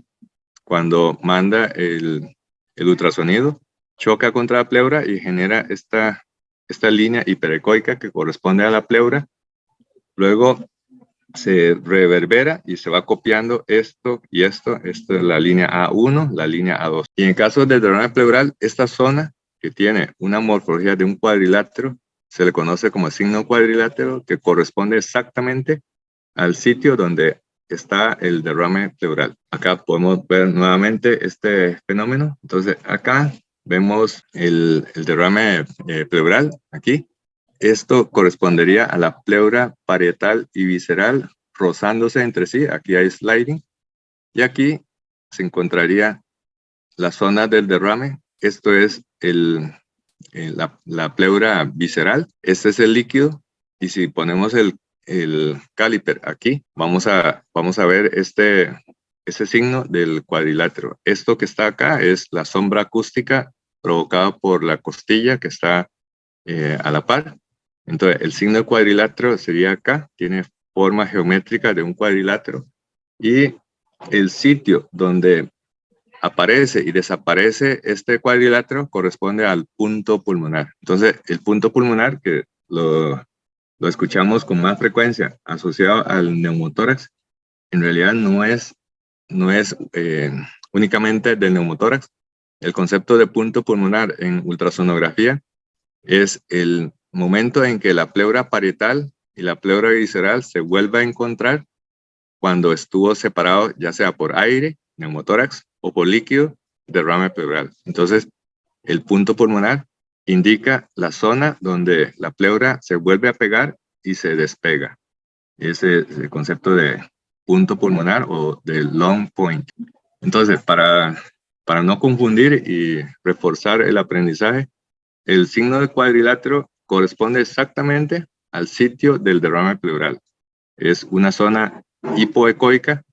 Cuando manda el ultrasonido, choca contra la pleura y genera esta línea hiperecoica que corresponde a la pleura. Luego se reverbera y se va copiando esto y esto. Esto es la línea A1, la línea A2. Y en caso del derrame pleural, esta zona que tiene una morfología de un cuadrilátero se le conoce como signo cuadrilátero, que corresponde exactamente al sitio donde está el derrame pleural. Acá podemos ver nuevamente este fenómeno. Entonces acá vemos el derrame pleural aquí. Esto correspondería a la pleura parietal y visceral rozándose entre sí. Aquí hay sliding. Y aquí se encontraría la zona del derrame. Esto es la pleura visceral. Este es el líquido. Y si ponemos el caliper aquí, vamos a ver ese signo del cuadrilátero. Esto que está acá es la sombra acústica provocada por la costilla que está a la par. Entonces, el signo cuadrilátero sería acá, tiene forma geométrica de un cuadrilátero, y el sitio donde aparece y desaparece este cuadrilátero corresponde al punto pulmonar. Entonces, el punto pulmonar, que lo escuchamos con más frecuencia asociado al neumotórax, en realidad no es únicamente del neumotórax. El concepto de punto pulmonar en ultrasonografía es el momento en que la pleura parietal y la pleura visceral se vuelven a encontrar cuando estuvo separado ya sea por aire, neumotórax, o por líquido, derrame pleural. Entonces, el punto pulmonar indica la zona donde la pleura se vuelve a pegar y se despega. Ese es el concepto de punto pulmonar o de long point. Entonces, para no confundir y reforzar el aprendizaje, el signo de cuadrilátero corresponde exactamente al sitio del derrame pleural. Es una zona hipoecoica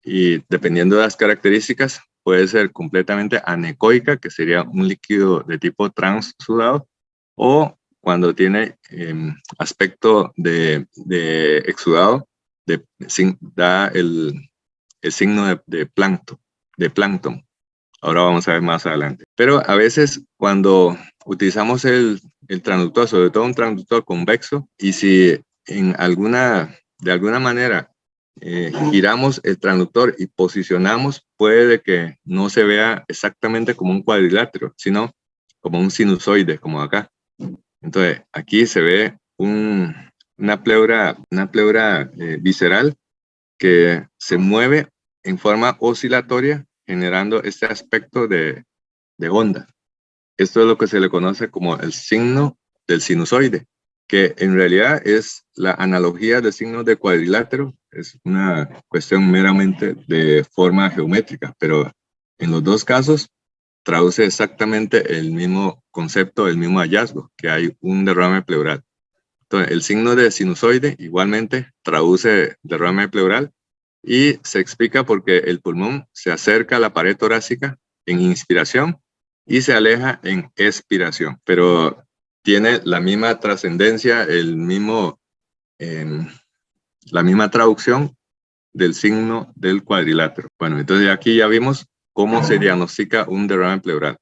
y dependiendo de las características puede ser completamente anecoica, que sería un líquido de tipo transsudado, o cuando tiene aspecto de exudado, da el signo de plancton. Ahora vamos a ver más adelante. Pero a veces cuando utilizamos el transductor, sobre todo un transductor convexo, y si de alguna manera giramos el transductor y posicionamos, puede que no se vea exactamente como un cuadrilátero, sino como un sinusoide, como acá. Entonces, aquí se ve una pleura visceral que se mueve en forma oscilatoria, generando este aspecto de onda. Esto es lo que se le conoce como el signo del sinusoide, que en realidad es la analogía del signo de cuadrilátero. Es una cuestión meramente de forma geométrica, pero en los dos casos traduce exactamente el mismo concepto, el mismo hallazgo, que hay un derrame pleural. Entonces, el signo de sinusoide igualmente traduce derrame pleural y se explica porque el pulmón se acerca a la pared torácica en inspiración y se aleja en expiración, pero tiene la misma trascendencia, la misma traducción del signo del cuadrilátero. Bueno, entonces aquí ya vimos cómo se diagnostica un derrame pleural.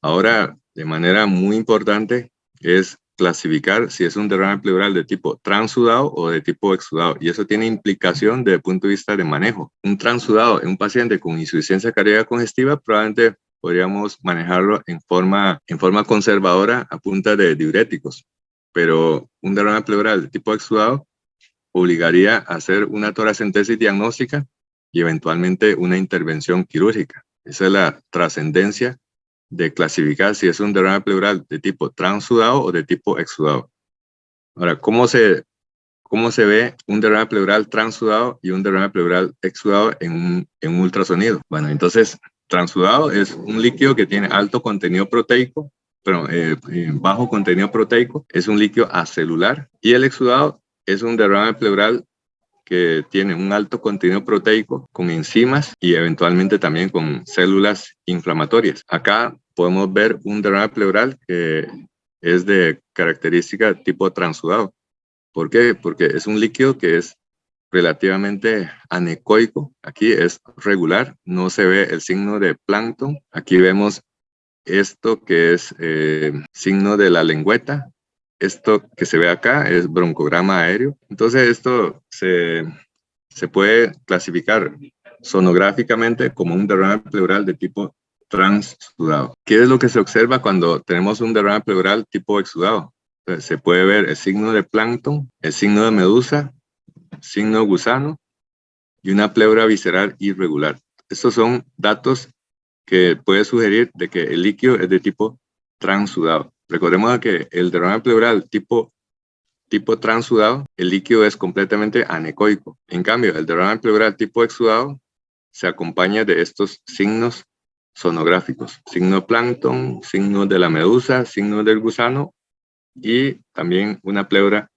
Ahora, de manera muy importante, es clasificar si es un derrame pleural de tipo transudado o de tipo exudado. Y eso tiene implicación desde el punto de vista de manejo. Un transudado en un paciente con insuficiencia cardíaca congestiva, probablemente podríamos manejarlo en forma conservadora a punta de diuréticos. Pero un derrame pleural de tipo exudado obligaría a hacer una toracentesis diagnóstica y eventualmente una intervención quirúrgica. Esa es la trascendencia de clasificar si es un derrame pleural de tipo transudado o de tipo exudado. Ahora, ¿cómo se ve un derrame pleural transudado y un derrame pleural exudado en un ultrasonido? Bueno, entonces, transudado es un líquido que tiene alto contenido proteico, pero bajo contenido proteico, es un líquido acelular, y el exudado es un derrame pleural que tiene un alto contenido proteico con enzimas y eventualmente también con células inflamatorias. Acá podemos ver un derrame pleural que es de característica tipo transudado. ¿Por qué? Porque es un líquido que es relativamente anecoico. Aquí es regular, no se ve el signo de plancton. Aquí vemos esto que es signo de la lengüeta. Esto que se ve acá es broncograma aéreo. Entonces esto se puede clasificar sonográficamente como un derrame pleural de tipo transudado. ¿Qué es lo que se observa cuando tenemos un derrame pleural tipo exudado? Entonces, se puede ver el signo de plancton, el signo de medusa, signo gusano y una pleura visceral irregular. Estos son datos que puede sugerir de que el líquido es de tipo transudado. Recordemos que el derrame pleural tipo transudado, el líquido es completamente anecoico. En cambio, el derrame pleural tipo exudado se acompaña de estos signos sonográficos: signo plancton, signo de la medusa, signo del gusano y también una pleura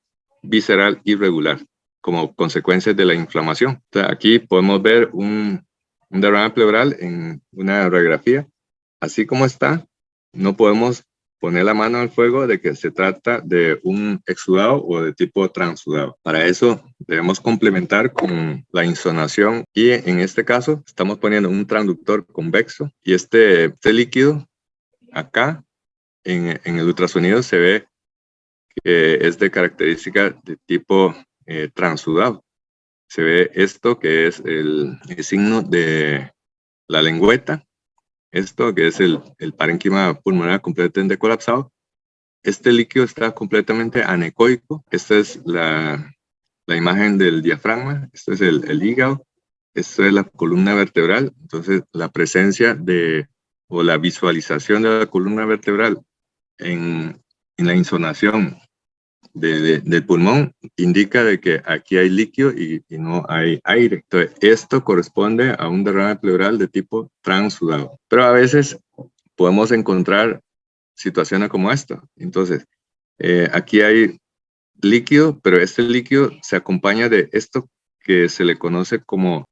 visceral irregular como consecuencia de la inflamación. Entonces, aquí podemos ver un derrame pleural en una radiografía. Así como está, no podemos poner la mano al fuego de que se trata de un exudado o de tipo transudado. Para eso debemos complementar con la insonación, y en este caso estamos poniendo un transductor convexo, y este líquido acá en el ultrasonido se ve que es de característica de tipo transudado. Se ve esto que es el signo de la lengüeta, esto que es el parénquima pulmonar completamente colapsado. Este líquido está completamente anecoico. Esta es la imagen del diafragma, este es el hígado, esto es la columna vertebral. Entonces, la presencia o la visualización de la columna vertebral en la insonación del pulmón indica de que aquí hay líquido y no hay aire. Entonces, esto corresponde a un derrame pleural de tipo transudado. Pero a veces podemos encontrar situaciones como esta. Entonces, aquí hay líquido, pero este líquido se acompaña de esto que se le conoce como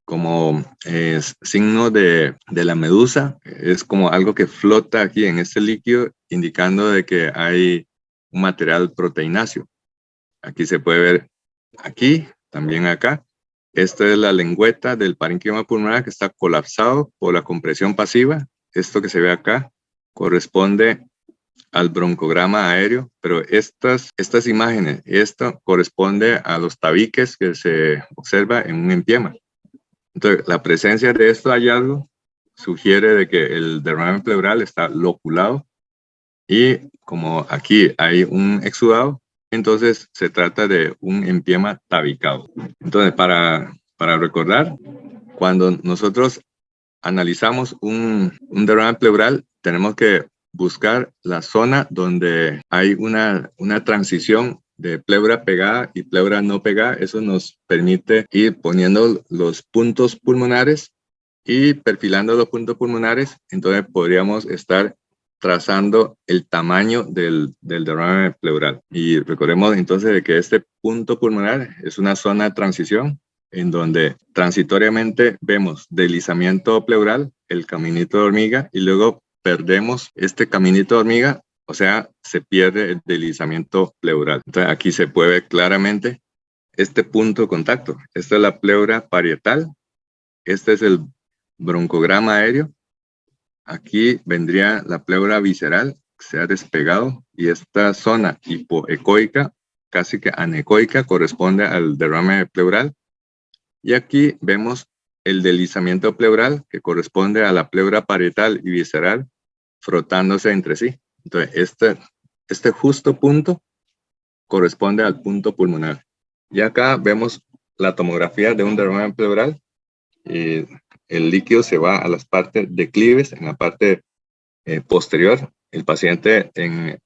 signo de la medusa. Es como algo que flota aquí en este líquido, indicando de que hay un material proteináceo. Aquí se puede ver, aquí, también acá. Esta es la lengüeta del parénquima pulmonar que está colapsado por la compresión pasiva. Esto que se ve acá corresponde al broncograma aéreo, pero estas imágenes, esto corresponde a los tabiques que se observa en un empiema. Entonces, la presencia de estos hallazgos sugiere de que el derrame pleural está loculado y como aquí hay un exudado, entonces se trata de un empiema tabicado. Entonces, para recordar, cuando nosotros analizamos un derrame pleural, tenemos que buscar la zona donde hay una transición de pleura pegada y pleura no pegada. Eso nos permite ir poniendo los puntos pulmonares y perfilando los puntos pulmonares. Entonces podríamos estar trazando el tamaño del derrame pleural. Y recordemos entonces de que este punto pulmonar es una zona de transición en donde transitoriamente vemos deslizamiento pleural, el caminito de hormiga, y luego perdemos este caminito de hormiga, o sea, se pierde el deslizamiento pleural. Entonces aquí se puede ver claramente este punto de contacto. Esta es la pleura parietal, este es el broncograma aéreo, aquí vendría la pleura visceral, que se ha despegado, y esta zona hipoecoica, casi que anecoica, corresponde al derrame pleural. Y aquí vemos el deslizamiento pleural que corresponde a la pleura parietal y visceral frotándose entre sí. Entonces, este justo punto corresponde al punto pulmonar. Y acá vemos la tomografía de un derrame pleural. El líquido se va a las partes declives, en la parte posterior. El paciente en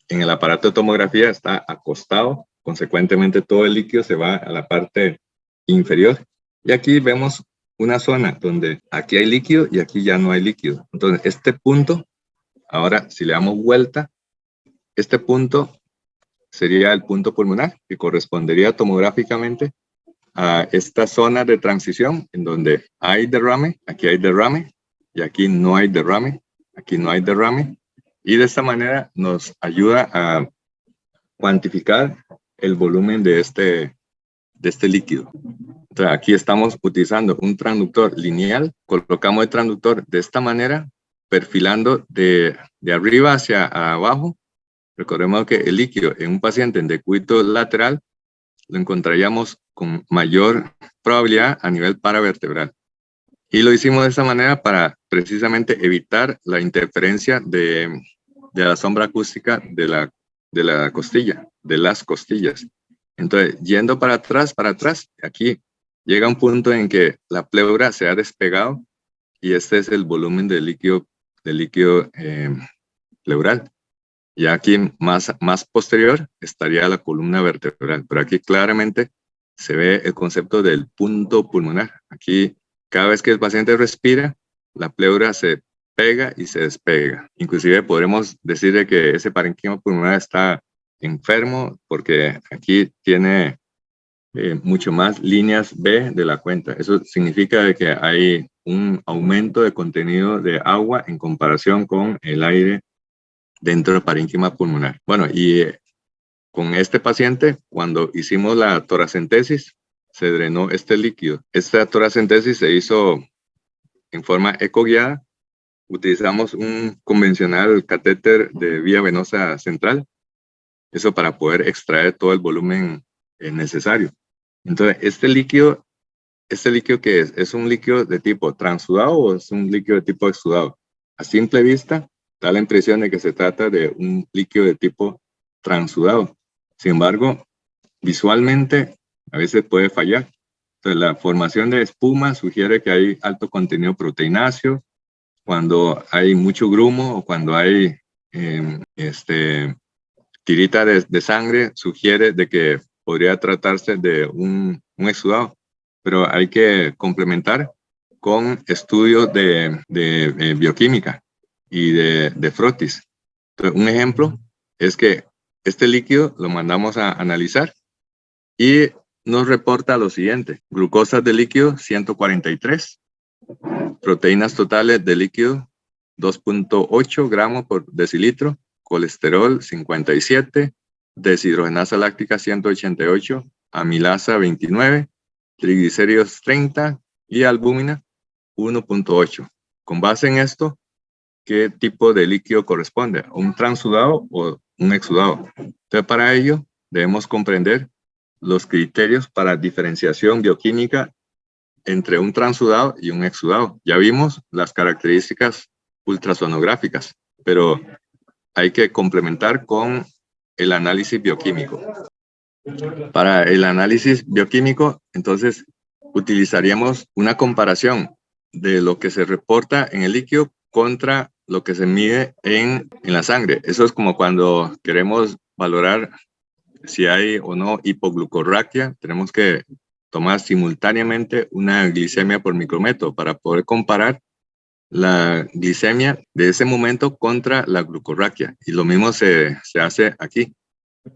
el aparato de tomografía está acostado, consecuentemente todo el líquido se va a la parte inferior. Y aquí vemos una zona donde aquí hay líquido y aquí ya no hay líquido. Entonces, este punto, ahora si le damos vuelta, este punto sería el punto pulmonar que correspondería tomográficamente a esta zona de transición en donde hay derrame, aquí hay derrame y aquí no hay derrame, aquí no hay derrame. Y de esta manera nos ayuda a cuantificar el volumen de este líquido. Entonces, aquí estamos utilizando un transductor lineal. Colocamos el transductor de esta manera, perfilando de arriba hacia abajo. Recordemos que el líquido en un paciente en decúbito lateral lo encontraríamos con mayor probabilidad a nivel paravertebral. Y lo hicimos de esta manera para precisamente evitar la interferencia de la sombra acústica de la costilla, de las costillas. Entonces, yendo para atrás, aquí llega un punto en que la pleura se ha despegado y este es el volumen del líquido pleural. Y aquí más posterior estaría la columna vertebral, pero aquí claramente se ve el concepto del punto pulmonar. Aquí, cada vez que el paciente respira, la pleura se pega y se despega. Inclusive podremos decir de que ese parénquima pulmonar está enfermo porque aquí tiene mucho más líneas B de la cuenta. Eso significa de que hay un aumento de contenido de agua en comparación con el aire dentro del parénquima pulmonar. Bueno, y con este paciente, cuando hicimos la toracentesis, se drenó este líquido. Esta toracentesis se hizo en forma ecoguiada. Utilizamos un convencional catéter de vía venosa central. Eso para poder extraer todo el volumen necesario. Entonces, este líquido ¿qué es? ¿Es un líquido de tipo transudado o es un líquido de tipo exudado? A simple vista, da la impresión de que se trata de un líquido de tipo transudado. Sin embargo, visualmente a veces puede fallar. Entonces, la formación de espuma sugiere que hay alto contenido proteináceo. Cuando hay mucho grumo o cuando hay tirita de sangre, sugiere de que podría tratarse de un exudado. Pero hay que complementar con estudios de bioquímica y de frotis. Entonces, un ejemplo es que este líquido lo mandamos a analizar y nos reporta lo siguiente: glucosas de líquido 143, proteínas totales de líquido 2.8 gramos por decilitro, colesterol 57, deshidrogenasa láctica 188, amilasa 29, triglicéridos 30 y albúmina 1.8. Con base en esto, ¿qué tipo de líquido corresponde? ¿Un transudado o un exudado? Entonces, para ello, debemos comprender los criterios para diferenciación bioquímica entre un transudado y un exudado. Ya vimos las características ultrasonográficas, pero hay que complementar con el análisis bioquímico. Para el análisis bioquímico, entonces, utilizaríamos una comparación de lo que se reporta en el líquido contra lo que se mide en la sangre. Eso es como cuando queremos valorar si hay o no hipoglucorraquia. Tenemos que tomar simultáneamente una glicemia por micrometro para poder comparar la glicemia de ese momento contra la glucorraquia. Y lo mismo se hace aquí.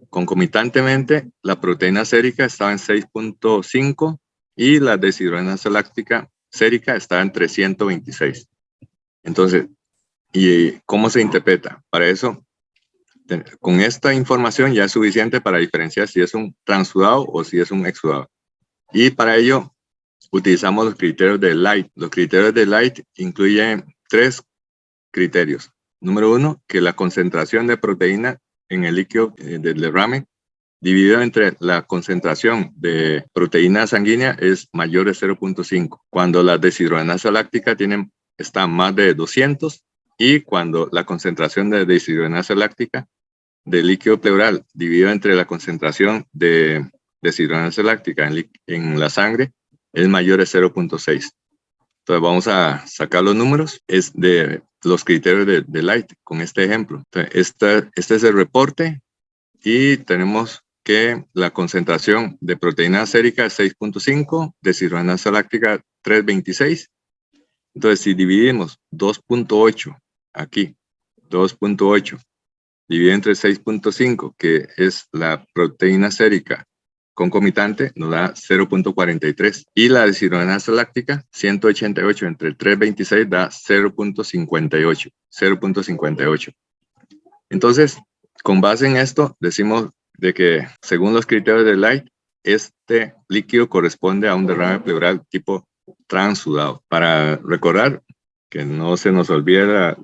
Concomitantemente, la proteína sérica estaba en 6.5 y la deshidrogenasa láctica sérica estaba en 326. Entonces, ¿y cómo se interpreta? Para eso, con esta información ya es suficiente para diferenciar si es un transudado o si es un exudado. Y para ello, utilizamos los criterios de Light. Los criterios de Light incluyen 3 criterios. Número 1, que la concentración de proteína en el líquido del derrame dividido entre la concentración de proteína sanguínea es mayor de 0.5. Cuando la deshidrogenasa láctica está más de 200 y cuando la concentración de deshidrogenasa láctica del líquido pleural dividido entre la concentración de deshidrogenasa láctica en la sangre es mayor de 0.6. Entonces vamos a sacar los números, es de los criterios de Light con este ejemplo. Entonces, este es el reporte y tenemos que la concentración de proteína sérica es 6.5, deshidrogenasa láctica 3.26. Entonces, si dividimos 2.8 aquí, 2.8 dividido entre 6.5, que es la proteína sérica concomitante, nos da 0.43. Y la deshidrogenasa láctica, 188 entre 3.26 da 0.58. 0.58. Entonces, con base en esto, decimos de que según los criterios de Light, este líquido corresponde a un derrame pleural tipo transudado. Para recordar que no se nos olvide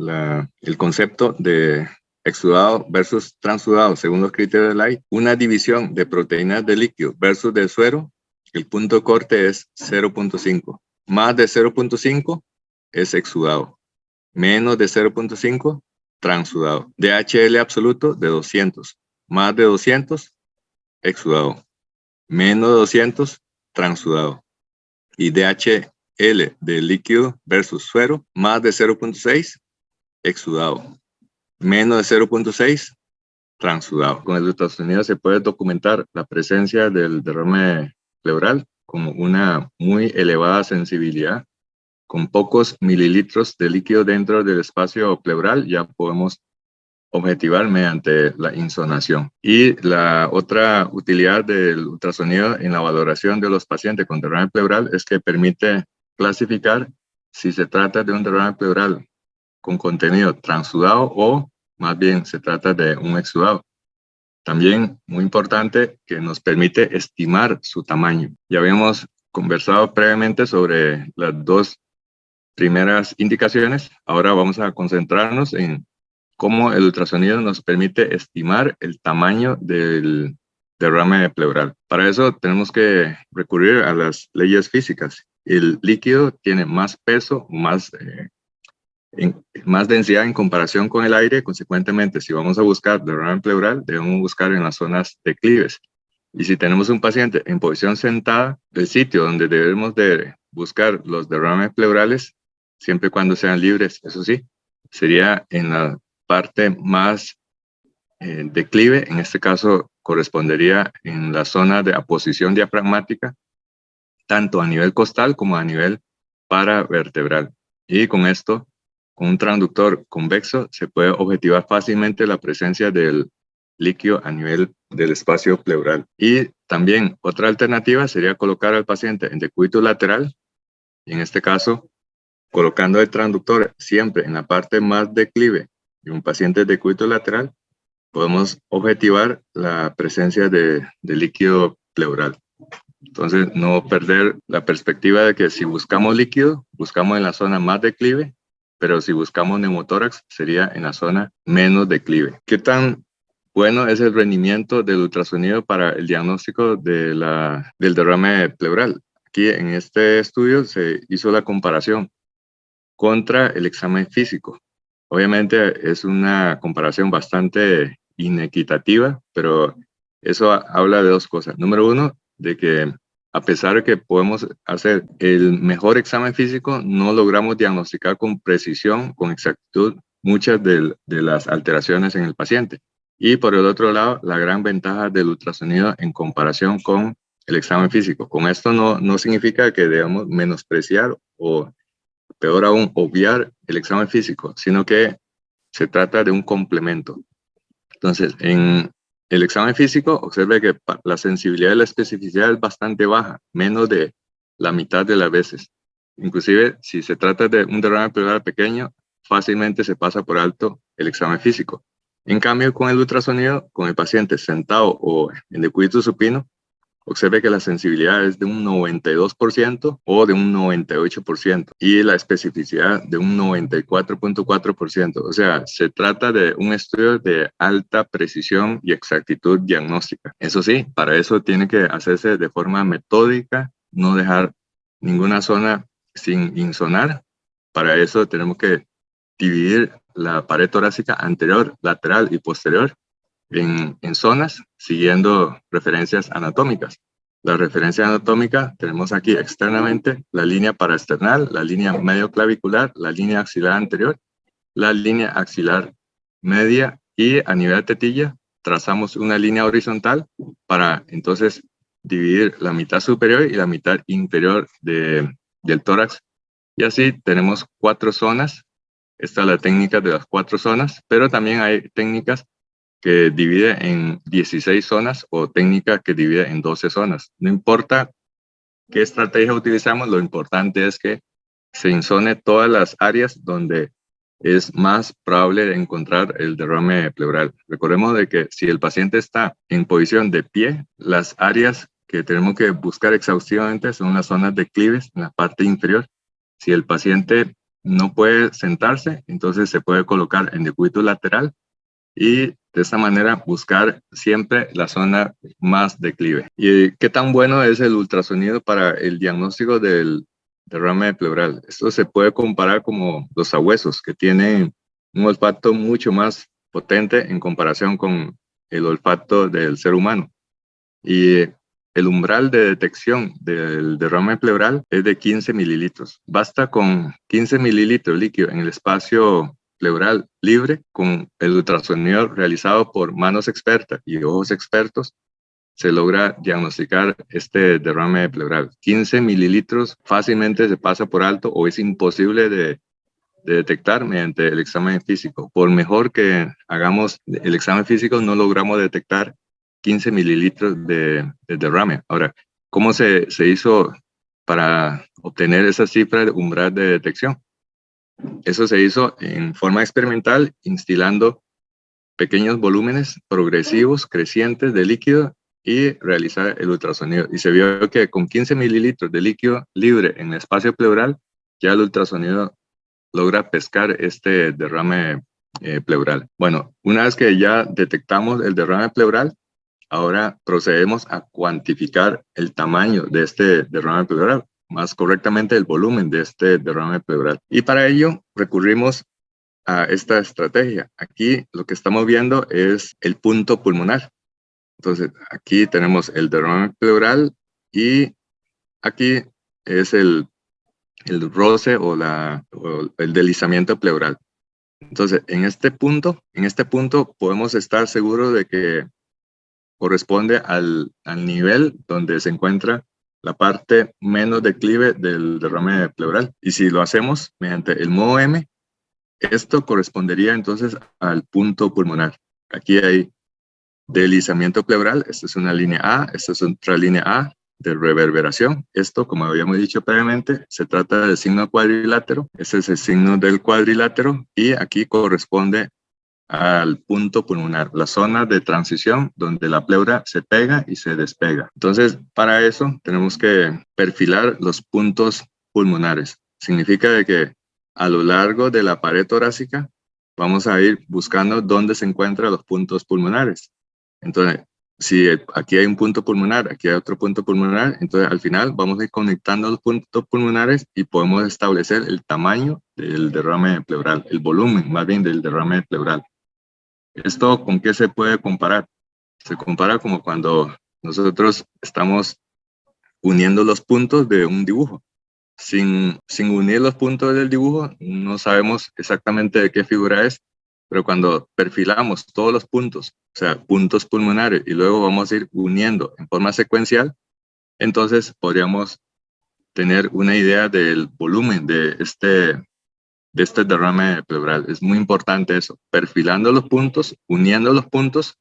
el concepto de exudado versus transudado, según los criterios de Light, una división de proteínas de líquido versus de suero, el punto de corte es 0.5. Más de 0.5 es exudado. Menos de 0.5, transudado. DHL absoluto de 200. Más de 200, exudado. Menos de 200, transudado. Y DHL de líquido versus suero, más de 0.6, exudado. Menos de 0.6, transudado. Con el ultrasonido se puede documentar la presencia del derrame pleural como una muy elevada sensibilidad. Con pocos mililitros de líquido dentro del espacio pleural ya podemos objetivar mediante la insonación. Y la otra utilidad del ultrasonido en la valoración de los pacientes con derrame pleural es que permite clasificar si se trata de un derrame pleural con contenido transudado o más bien se trata de un exudado. También muy importante que nos permite estimar su tamaño. Ya habíamos conversado previamente sobre las 2 primeras indicaciones. Ahora vamos a concentrarnos en cómo el ultrasonido nos permite estimar el tamaño del derrame pleural. Para eso tenemos que recurrir a las leyes físicas. El líquido tiene más peso, más densidad en comparación con el aire. Consecuentemente, si vamos a buscar derrame pleural, debemos buscar en las zonas declives. Y si tenemos un paciente en posición sentada, el sitio donde debemos de buscar los derrames pleurales, siempre y cuando sean libres, eso sí, sería en la parte más declive. En este caso, correspondería en la zona de aposición diafragmática, tanto a nivel costal como a nivel paravertebral. Y con esto, con un transductor convexo, se puede objetivar fácilmente la presencia del líquido a nivel del espacio pleural. Y también otra alternativa sería colocar al paciente en decúbito lateral, y en este caso, colocando el transductor siempre en la parte más declive de un paciente de decúbito lateral, podemos objetivar la presencia de líquido pleural. Entonces, no perder la perspectiva de que si buscamos líquido, buscamos en la zona más declive, pero si buscamos neumotórax, sería en la zona menos declive. ¿Qué tan bueno es el rendimiento del ultrasonido para el diagnóstico del derrame pleural? Aquí en este estudio se hizo la comparación contra el examen físico. Obviamente es una comparación bastante inequitativa, pero eso habla de dos cosas. Número uno, de que a pesar de que podemos hacer el mejor examen físico, no logramos diagnosticar con precisión, con exactitud, muchas de las alteraciones en el paciente. Y por el otro lado, la gran ventaja del ultrasonido en comparación con el examen físico. Con esto no significa que debamos menospreciar o, peor aún, obviar el examen físico, sino que se trata de un complemento. Entonces, en el examen físico, observe que la sensibilidad y la especificidad es bastante baja, menos de la mitad de las veces. Inclusive, si se trata de un derrame pleural pequeño, fácilmente se pasa por alto el examen físico. En cambio, con el ultrasonido, con el paciente sentado o en decúbito supino, observe que la sensibilidad es de un 92% o de un 98% y la especificidad de un 94.4%. O sea, se trata de un estudio de alta precisión y exactitud diagnóstica. Eso sí, para eso tiene que hacerse de forma metódica, no dejar ninguna zona sin insonar. Para eso tenemos que dividir la pared torácica anterior, lateral y posterior en zonas siguiendo referencias anatómicas. La referencia anatómica tenemos aquí externamente la línea paraesternal, la línea medio clavicular, la línea axilar anterior, la línea axilar media y a nivel de tetilla trazamos una línea horizontal para entonces dividir la mitad superior y la mitad inferior del tórax. Y así tenemos 4 zonas. Esta es la técnica de las 4 zonas, pero también hay técnicas que divide en 16 zonas o técnica que divide en 12 zonas. No importa qué estrategia utilizamos, lo importante es que se insone todas las áreas donde es más probable encontrar el derrame pleural. Recordemos de que si el paciente está en posición de pie, las áreas que tenemos que buscar exhaustivamente son las zonas declives en la parte inferior. Si el paciente no puede sentarse, entonces se puede colocar en decúbito lateral y de esta manera buscar siempre la zona más declive. ¿Y qué tan bueno es el ultrasonido para el diagnóstico del derrame pleural? Esto se puede comparar como los sabuesos, que tienen un olfato mucho más potente en comparación con el olfato del ser humano. Y el umbral de detección del derrame pleural es de 15 mililitros. Basta con 15 mililitros líquido en el espacio pleural libre con el ultrasonido realizado por manos expertas y ojos expertos, se logra diagnosticar este derrame pleural. 15 mililitros fácilmente se pasa por alto o es imposible de detectar mediante el examen físico. Por mejor que hagamos el examen físico, no logramos detectar 15 mililitros de derrame. Ahora, ¿cómo se hizo para obtener esa cifra de umbral de detección? Eso se hizo en forma experimental, instilando pequeños volúmenes progresivos, crecientes de líquido y realizar el ultrasonido. Y se vio que con 15 mililitros de líquido libre en el espacio pleural, ya el ultrasonido logra pescar este derrame pleural. Bueno, una vez que ya detectamos el derrame pleural, ahora procedemos a cuantificar el tamaño de este derrame pleural, más correctamente el volumen de este derrame pleural. Y para ello recurrimos a esta estrategia. Aquí lo que estamos viendo es el punto pulmonar. Entonces, aquí tenemos el derrame pleural y aquí es el roce o el deslizamiento pleural. Entonces, en este punto podemos estar seguros de que corresponde al nivel donde se encuentra la parte menos declive del derrame pleural. Y si lo hacemos mediante el modo M, esto correspondería entonces al punto pulmonar. Aquí hay deslizamiento pleural, esta es una línea A, esta es otra línea A de reverberación. Esto, como habíamos dicho previamente, se trata del signo cuadrilátero. Ese es el signo del cuadrilátero y aquí corresponde al punto pulmonar, la zona de transición donde la pleura se pega y se despega. Entonces, para eso tenemos que perfilar los puntos pulmonares. Significa de que a lo largo de la pared torácica vamos a ir buscando dónde se encuentran los puntos pulmonares. Entonces, si aquí hay un punto pulmonar, aquí hay otro punto pulmonar, entonces al final vamos a ir conectando los puntos pulmonares y podemos establecer el tamaño del derrame pleural, el volumen más bien del derrame pleural. ¿Esto con qué se puede comparar? Se compara como cuando nosotros estamos uniendo los puntos de un dibujo. Sin unir los puntos del dibujo, no sabemos exactamente de qué figura es, pero cuando perfilamos todos los puntos, o sea, puntos pulmonares, y luego vamos a ir uniendo en forma secuencial, entonces podríamos tener una idea del volumen de este derrame pleural. Es muy importante eso. Perfilando los puntos, uniendo los puntos,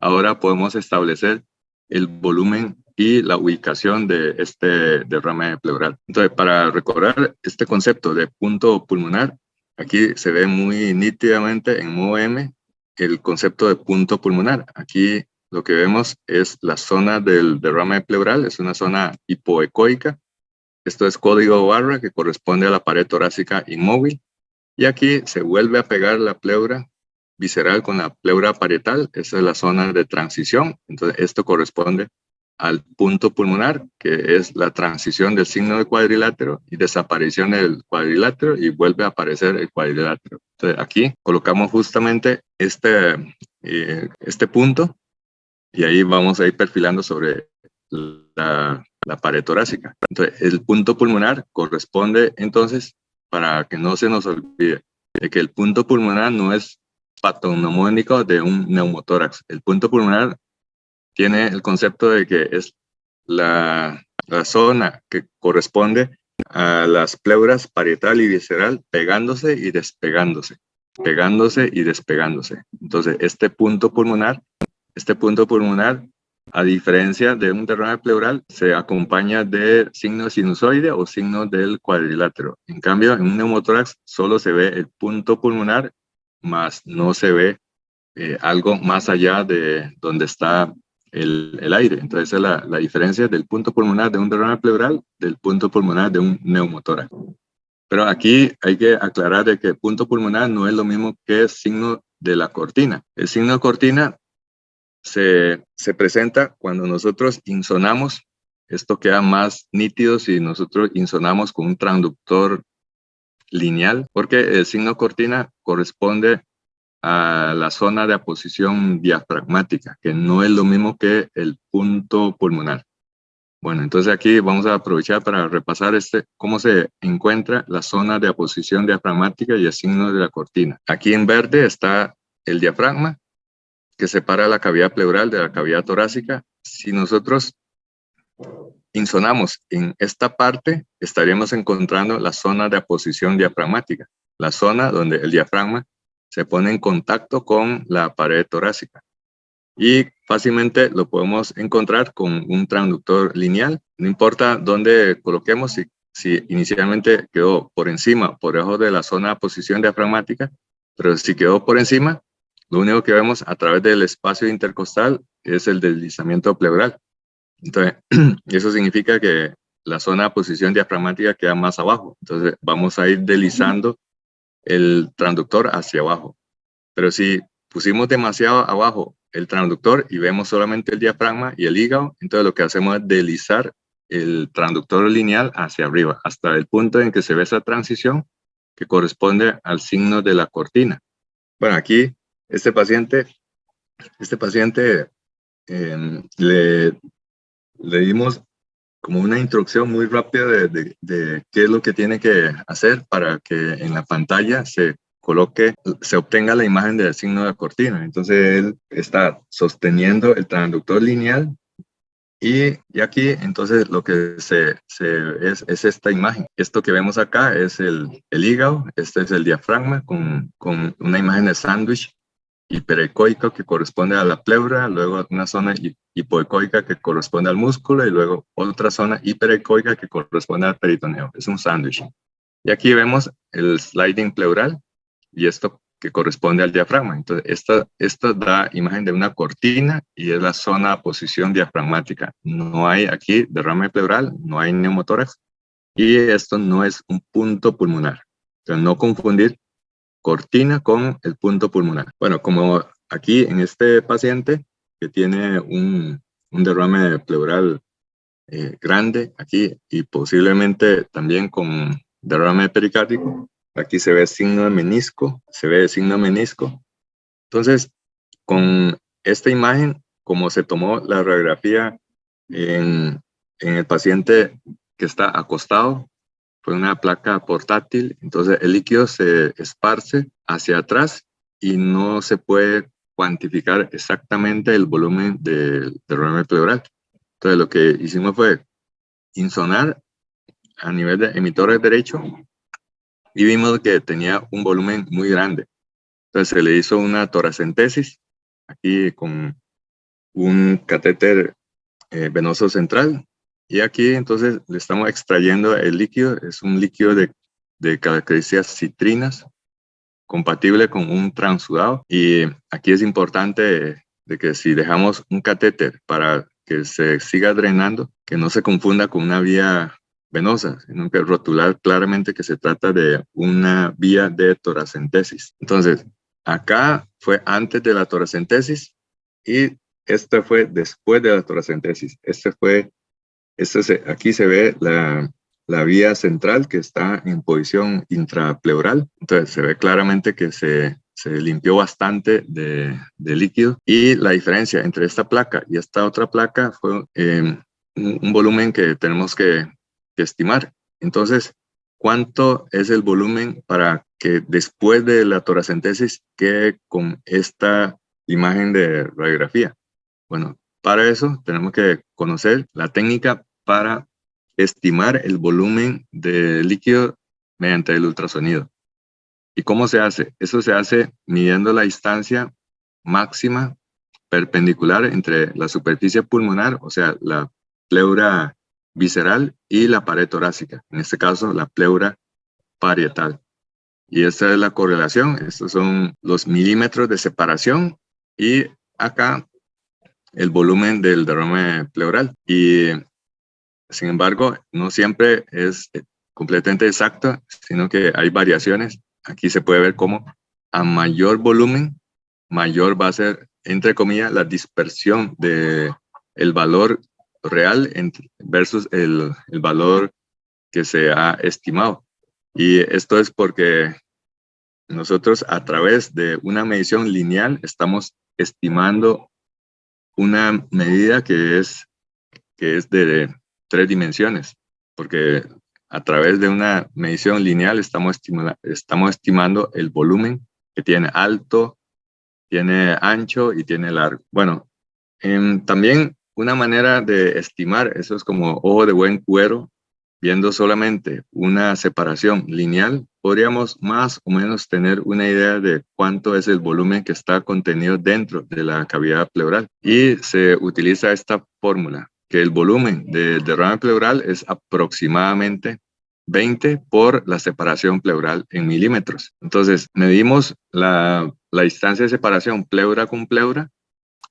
ahora podemos establecer el volumen y la ubicación de este derrame pleural. Entonces, para recordar este concepto de punto pulmonar, aquí se ve muy nítidamente en modo M el concepto de punto pulmonar. Aquí lo que vemos es la zona del derrame pleural, es una zona hipoecoica. Esto es código barra que corresponde a la pared torácica inmóvil. Y aquí se vuelve a pegar la pleura visceral con la pleura parietal. Esa es la zona de transición. Entonces, esto corresponde al punto pulmonar, que es la transición del signo de cuadrilátero y desaparición del cuadrilátero y vuelve a aparecer el cuadrilátero. Entonces, aquí colocamos justamente este punto y ahí vamos a ir perfilando sobre la pared torácica. Entonces, el punto pulmonar corresponde entonces, para que no se nos olvide, de que el punto pulmonar no es patognomónico de un neumotórax. El punto pulmonar tiene el concepto de que es la zona que corresponde a las pleuras parietal y visceral pegándose y despegándose, pegándose y despegándose. Entonces, este punto pulmonar, a diferencia de un derrame pleural, se acompaña de signo sinusoide o signo del cuadrilátero. En cambio, en un neumotórax solo se ve el punto pulmonar, más no se ve algo más allá de donde está el aire. Entonces, esa es la diferencia del punto pulmonar de un derrame pleural del punto pulmonar de un neumotórax. Pero aquí hay que aclarar de que punto pulmonar no es lo mismo que signo de la cortina. El signo de cortina se presenta cuando nosotros insonamos. Esto queda más nítido si nosotros insonamos con un transductor lineal, porque el signo cortina corresponde a la zona de aposición diafragmática, que no es lo mismo que el punto pulmonar. Bueno, entonces aquí vamos a aprovechar para repasar cómo se encuentra la zona de aposición diafragmática y el signo de la cortina. Aquí en verde está el diafragma, que separa la cavidad pleural de la cavidad torácica. Si nosotros insonamos en esta parte, estaríamos encontrando la zona de aposición diafragmática, la zona donde el diafragma se pone en contacto con la pared torácica. Y fácilmente lo podemos encontrar con un transductor lineal. No importa dónde coloquemos, si inicialmente quedó por encima, por debajo de la zona de posición diafragmática, pero si quedó por encima, lo único que vemos a través del espacio intercostal es el deslizamiento pleural. Entonces, eso significa que la zona de posición diafragmática queda más abajo. Entonces, vamos a ir deslizando el transductor hacia abajo. Pero si pusimos demasiado abajo el transductor y vemos solamente el diafragma y el hígado, entonces lo que hacemos es deslizar el transductor lineal hacia arriba, hasta el punto en que se ve esa transición que corresponde al signo de la cortina. Bueno, aquí este paciente le dimos como una instrucción muy rápida de qué es lo que tiene que hacer para que en la pantalla se obtenga la imagen del signo de la cortina. Entonces él está sosteniendo el transductor lineal y aquí entonces lo que es esta imagen. Esto que vemos acá es el hígado, este es el diafragma con una imagen de sándwich hiperecoico que corresponde a la pleura, luego una zona hipoecoica que corresponde al músculo y luego otra zona hiperecoica que corresponde al peritoneo. Es un sándwich. Y aquí vemos el sliding pleural y esto que corresponde al diafragma. Entonces, esto da imagen de una cortina y es la zona posición diafragmática. No hay aquí derrame pleural, no hay neumotórax y esto no es un punto pulmonar. Entonces, no confundir cortina con el punto pulmonar. Bueno, como aquí en este paciente que tiene un derrame pleural grande aquí y posiblemente también con derrame pericárdico, aquí se ve signo de menisco, Entonces, con esta imagen, como se tomó la radiografía en el paciente que está acostado, fue una placa portátil, entonces el líquido se esparce hacia atrás y no se puede cuantificar exactamente el volumen del derrame pleural. Entonces lo que hicimos fue insonar a nivel de emitores derecho y vimos que tenía un volumen muy grande. Entonces se le hizo una toracentesis aquí con un catéter venoso central. Y aquí entonces le estamos extrayendo el líquido, es un líquido de características citrinas, compatible con un transudado. Y aquí es importante de que si dejamos un catéter para que se siga drenando, que no se confunda con una vía venosa, sino que rotular claramente que se trata de una vía de toracentesis. Entonces, acá fue antes de la toracentesis y este fue después de la toracentesis. Aquí se ve la vía central que está en posición intrapleural. Entonces se ve claramente que se limpió bastante de líquido y la diferencia entre esta placa y esta otra placa fue un volumen que tenemos que estimar. Entonces, ¿cuánto es el volumen para que después de la toracentesis quede con esta imagen de radiografía? Bueno, para eso tenemos que conocer la técnica para estimar el volumen de líquido mediante el ultrasonido. ¿Y cómo se hace? Eso se hace midiendo la distancia máxima perpendicular entre la superficie pulmonar, o sea, la pleura visceral y la pared torácica, en este caso la pleura parietal. Y esta es la correlación, estos son los milímetros de separación y acá el volumen del derrame pleural. Y sin embargo, no siempre es completamente exacto, sino que hay variaciones. Aquí se puede ver cómo a mayor volumen, mayor va a ser, entre comillas, la dispersión de el valor real versus el valor que se ha estimado. Y esto es porque nosotros a través de una medición lineal estamos estimando una medida que es de 3 dimensiones, porque a través de una medición lineal estamos estimando el volumen que tiene alto, tiene ancho y tiene largo. Bueno, también una manera de estimar, eso es como ojo de buen cuero, viendo solamente una separación lineal, podríamos más o menos tener una idea de cuánto es el volumen que está contenido dentro de la cavidad pleural. Y se utiliza esta fórmula, que el volumen del derrame pleural es aproximadamente 20 por la separación pleural en milímetros. Entonces, medimos la distancia de separación pleura con pleura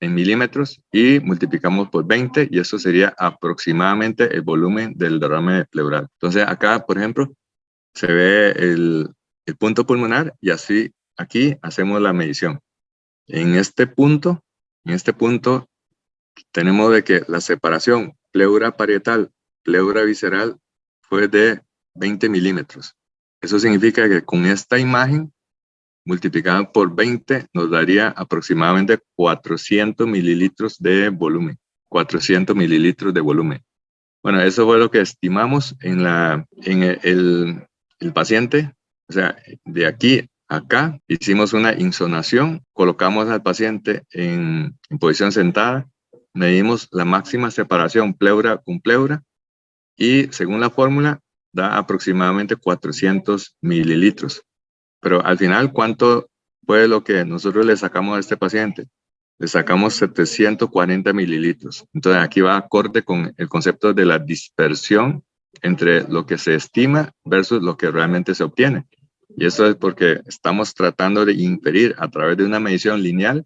en milímetros y multiplicamos por 20 y eso sería aproximadamente el volumen del derrame pleural. Entonces acá, por ejemplo, se ve el punto pulmonar y así aquí hacemos la medición. En este punto tenemos de que la separación pleura parietal, pleura visceral fue de 20 milímetros. Eso significa que con esta imagen multiplicada por 20 nos daría aproximadamente 400 mililitros de volumen. 400 mililitros de volumen. Bueno, eso fue lo que estimamos en el paciente. O sea, de aquí a acá hicimos una insonación, colocamos al paciente en posición sentada, medimos la máxima separación pleura con pleura y según la fórmula da aproximadamente 400 mililitros. Pero al final, ¿cuánto fue lo que nosotros le sacamos a este paciente? Le sacamos 740 mililitros. Entonces aquí va acorde con el concepto de la dispersión entre lo que se estima versus lo que realmente se obtiene. Y eso es porque estamos tratando de inferir a través de una medición lineal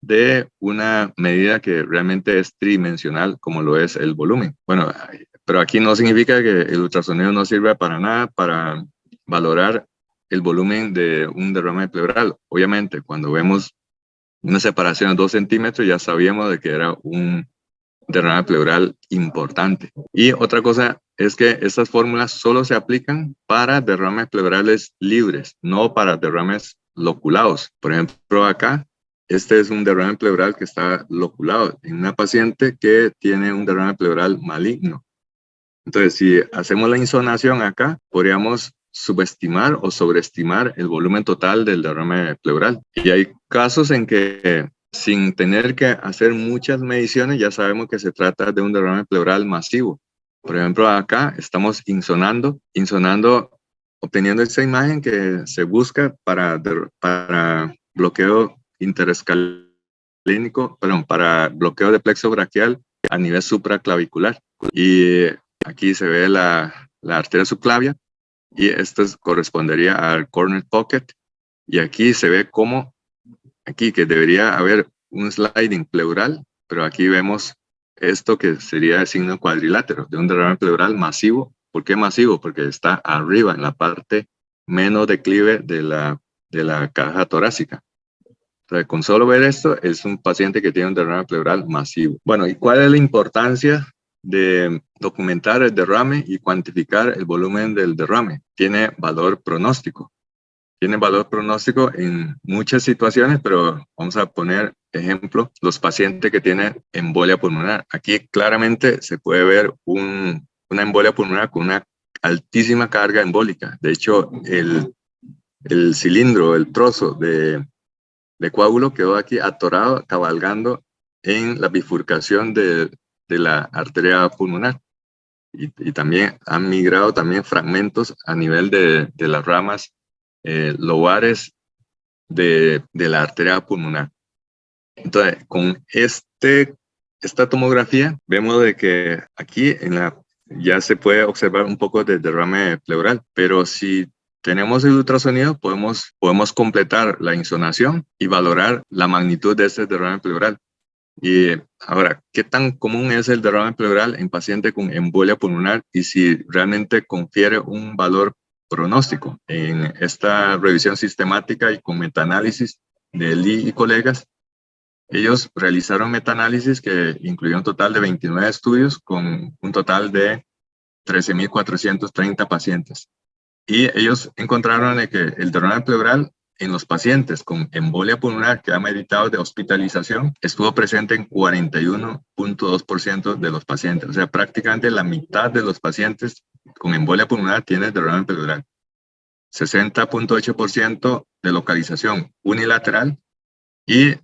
de una medida que realmente es tridimensional, como lo es el volumen. Bueno, pero aquí no significa que el ultrasonido no sirva para nada para valorar el volumen de un derrame pleural. Obviamente, cuando vemos una separación de 2 centímetros, ya sabíamos de que era un derrame pleural importante. Y otra cosa es que estas fórmulas solo se aplican para derrames pleurales libres, no para derrames loculados. Por ejemplo, acá, este es un derrame pleural que está loculado en una paciente que tiene un derrame pleural maligno. Entonces, si hacemos la insonación acá, podríamos subestimar o sobreestimar el volumen total del derrame pleural. Y hay casos en que sin tener que hacer muchas mediciones ya sabemos que se trata de un derrame pleural masivo. Por ejemplo, acá estamos insonando, obteniendo esta imagen que se busca para bloqueo interescalínico, para bloqueo de plexo braquial a nivel supraclavicular. Y aquí se ve la arteria subclavia y esto correspondería al corner pocket. Y aquí se ve cómo, aquí que debería haber un sliding pleural, pero aquí vemos esto que sería el signo cuadrilátero de un derrame pleural masivo. ¿Por qué masivo? Porque está arriba, en la parte menos declive de la caja torácica. Entonces, con solo ver esto, es un paciente que tiene un derrame pleural masivo. Bueno, ¿y cuál es la importancia de documentar el derrame y cuantificar el volumen del derrame? Tiene valor pronóstico. Tiene valor pronóstico en muchas situaciones, pero vamos a poner ejemplo, los pacientes que tienen embolia pulmonar. Aquí claramente se puede ver una embolia pulmonar con una altísima carga embólica. De hecho, el cilindro, el trozo de coágulo quedó aquí atorado, cabalgando en la bifurcación de la arteria pulmonar. Y también han migrado también fragmentos a nivel de las ramas lobares de la arteria pulmonar. Entonces, con esta tomografía, vemos de que aquí ya se puede observar un poco de derrame pleural, pero si tenemos el ultrasonido, podemos completar la insonación y valorar la magnitud de este derrame pleural. Y ahora, ¿qué tan común es el derrame pleural en paciente con embolia pulmonar y si realmente confiere un valor pronóstico? En esta revisión sistemática y con metaanálisis de Lee y colegas, ellos realizaron metaanálisis que incluyó un total de 29 estudios con un total de 13.430 pacientes. Y ellos encontraron que el derrame pleural en los pacientes con embolia pulmonar que ha meritado de hospitalización estuvo presente en 41.2% de los pacientes. O sea, prácticamente la mitad de los pacientes con embolia pulmonar tiene derrame pleural. 60.8% de localización unilateral y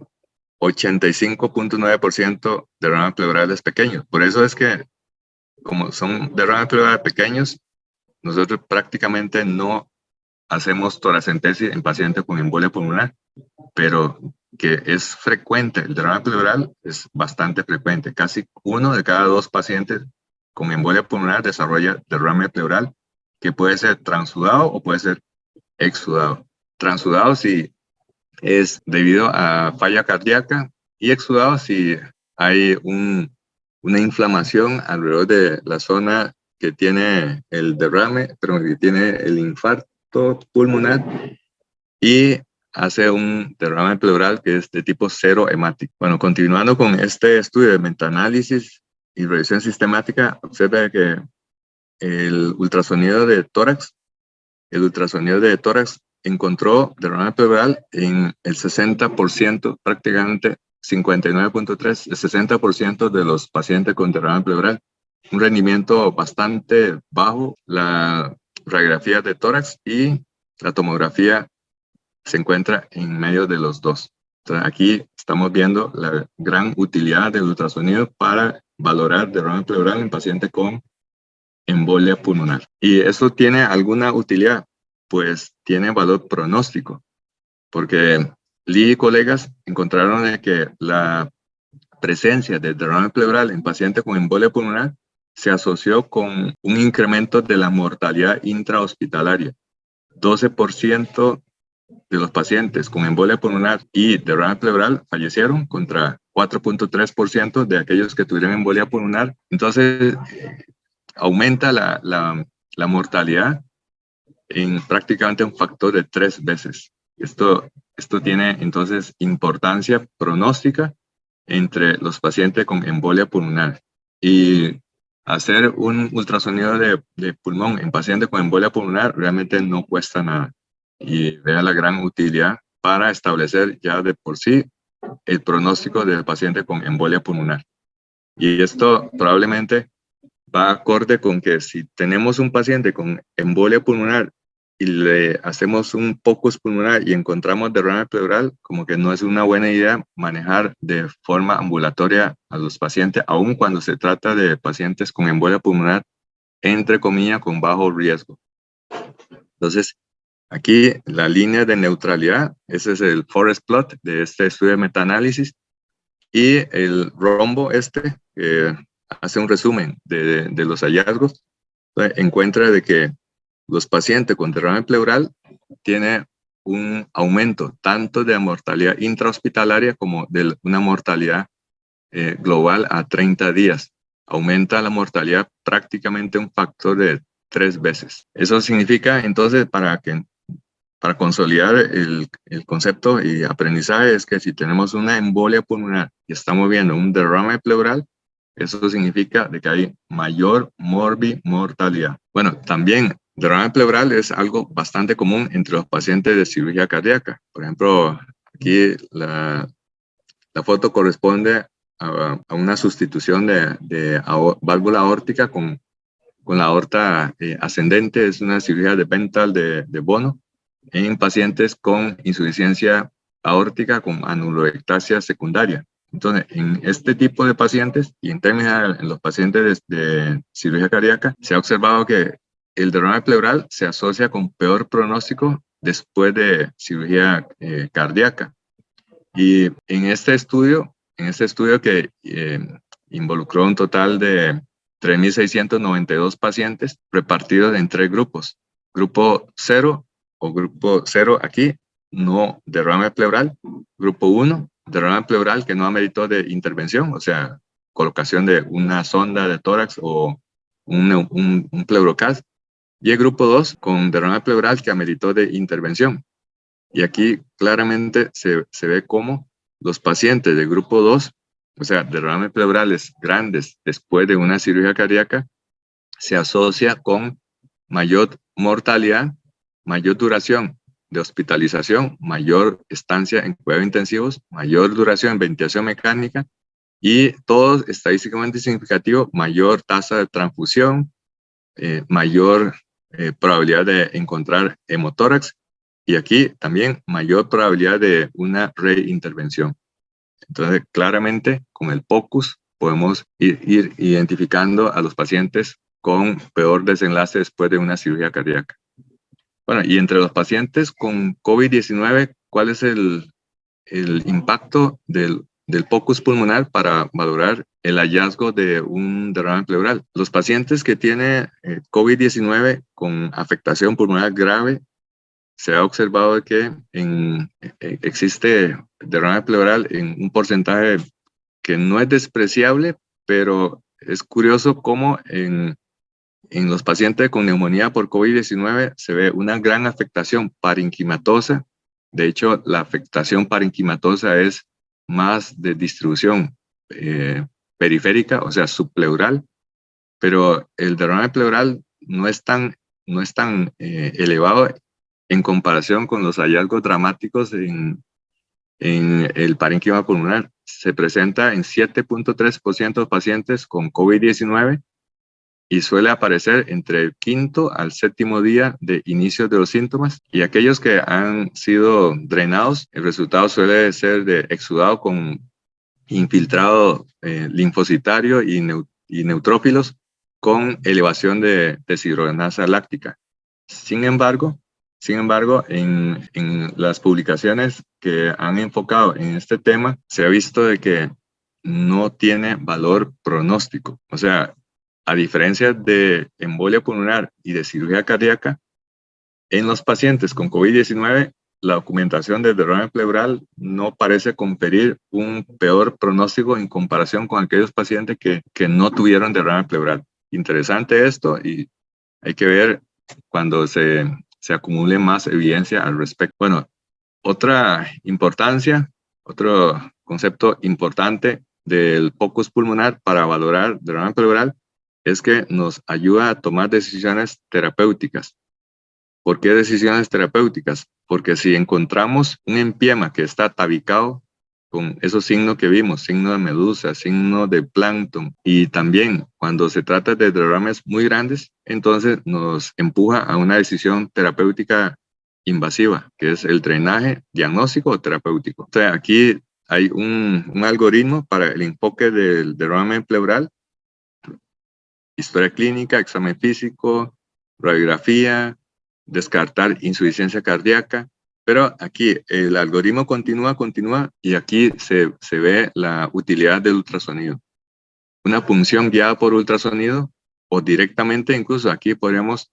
85.9% de derrames pleurales pequeños. Por eso es que, como son derrames pleurales pequeños, nosotros prácticamente no hacemos toracentesis en pacientes con embolia pulmonar, pero que es frecuente, el derrame pleural es bastante frecuente. Casi 1 de cada 2 pacientes con embolia pulmonar desarrolla derrame pleural, que puede ser transudado o puede ser exudado. Transudado si es debido a falla cardíaca y exudado si hay una inflamación alrededor de la zona que tiene el derrame, pero que tiene el infarto pulmonar y hace un derrame pleural que es de tipo cero hemático. Bueno, continuando con este estudio de metaanálisis y revisión sistemática, observa que el ultrasonido de tórax encontró derrame pleural en el 60%, prácticamente 59.3, el 60% de los pacientes con derrame pleural. Un rendimiento bastante bajo. La radiografía de tórax y la tomografía se encuentra en medio de los dos. Entonces, aquí estamos viendo la gran utilidad del ultrasonido para valorar derrame pleural en pacientes con embolia pulmonar. ¿Y eso tiene alguna utilidad? Pues tiene valor pronóstico, porque Lee y colegas encontraron de que la presencia de derrame pleural en pacientes con embolia pulmonar se asoció con un incremento de la mortalidad intrahospitalaria. 12% de los pacientes con embolia pulmonar y derrame pleural fallecieron contra 4.3% de aquellos que tuvieron embolia pulmonar. Entonces, aumenta la mortalidad en prácticamente un factor de 3 veces. Esto tiene entonces importancia pronóstica entre los pacientes con embolia pulmonar. Y hacer un ultrasonido de pulmón en pacientes con embolia pulmonar realmente no cuesta nada. Y vea la gran utilidad para establecer ya de por sí el pronóstico del paciente con embolia pulmonar. Y esto probablemente va acorde con que si tenemos un paciente con embolia pulmonar y le hacemos un POCUS pulmonar y encontramos derrame pleural, como que no es una buena idea manejar de forma ambulatoria a los pacientes, aun cuando se trata de pacientes con embolia pulmonar, entre comillas, con bajo riesgo. Entonces, aquí la línea de neutralidad, ese es el forest plot de este estudio de metaanálisis, y el rombo hace un resumen de los hallazgos. Encuentra de que los pacientes con derrame pleural tienen un aumento tanto de mortalidad intrahospitalaria como de una mortalidad global a 30 días. Aumenta la mortalidad prácticamente un factor de 3 veces. Eso significa entonces para consolidar el concepto y aprendizaje es que si tenemos una embolia pulmonar y estamos viendo un derrame pleural, eso significa de que hay mayor morbimortalidad. Bueno, también derrame pleural es algo bastante común entre los pacientes de cirugía cardíaca. Por ejemplo, aquí la foto corresponde a una sustitución de válvula aórtica con la aorta ascendente. Es una cirugía de Bentall de Bono en pacientes con insuficiencia aórtica con anuloectasia secundaria. Entonces, en este tipo de pacientes y en términos en los pacientes de cirugía cardíaca, se ha observado que el derrame pleural se asocia con peor pronóstico después de cirugía cardíaca. Y en este estudio que involucró un total de 3.692 pacientes repartidos en 3 grupos. Grupo 0 o grupo 0 aquí, no derrame pleural. Grupo 1, derrame pleural que no ameritó de intervención, o sea, colocación de una sonda de tórax o un pleurocast. Y el grupo 2 con derrame pleural que ameritó de intervención. Y aquí claramente se ve cómo los pacientes del grupo 2, o sea, derrames pleurales grandes después de una cirugía cardíaca, se asocia con mayor mortalidad, mayor duración de hospitalización, mayor estancia en cuidados intensivos, mayor duración en ventilación mecánica y todo estadísticamente significativo, mayor tasa de transfusión, mayor probabilidad de encontrar hemotórax y aquí también mayor probabilidad de una reintervención. Entonces, claramente, con el POCUS podemos ir identificando a los pacientes con peor desenlace después de una cirugía cardíaca. Bueno, y entre los pacientes con COVID-19, ¿cuál es el impacto del POCUS pulmonar para valorar el hallazgo de un derrame pleural? Los pacientes que tienen COVID-19 con afectación pulmonar grave, se ha observado que existe derrame pleural en un porcentaje que no es despreciable, pero es curioso cómo en los pacientes con neumonía por COVID-19 se ve una gran afectación parenquimatosa De hecho, la afectación parenquimatosa es más de distribución periférica, o sea, subpleural, pero el derrame pleural no es tan elevado en comparación con los hallazgos dramáticos en el parénquima pulmonar. Se presenta en 7.3% de pacientes con COVID-19 y suele aparecer entre el quinto al séptimo día de inicio de los síntomas. Y aquellos que han sido drenados, el resultado suele ser de exudado con infiltrado linfocitario y neutrófilos con elevación de deshidrogenasa láctica. Sin embargo, en las publicaciones que han enfocado en este tema, se ha visto de que no tiene valor pronóstico. O sea, a diferencia de embolia pulmonar y de cirugía cardíaca, en los pacientes con COVID-19, la documentación del derrame pleural no parece conferir un peor pronóstico en comparación con aquellos pacientes que no tuvieron derrame pleural. Interesante esto, y hay que ver cuando se acumule más evidencia al respecto. Bueno, otra importancia, otro concepto importante del POCUS pulmonar para valorar derrame pleural es que nos ayuda a tomar decisiones terapéuticas. ¿Por qué decisiones terapéuticas? Porque si encontramos un empiema que está tabicado con esos signos que vimos, signo de medusa, signo de plancton, y también cuando se trata de derrames muy grandes, entonces nos empuja a una decisión terapéutica invasiva, que es el drenaje diagnóstico o terapéutico. O sea, aquí hay un algoritmo para el enfoque del derrame pleural: historia clínica, examen físico, radiografía, descartar insuficiencia cardíaca. Pero aquí el algoritmo continúa y aquí se ve la utilidad del ultrasonido. Una punción guiada por ultrasonido o directamente, incluso aquí podríamos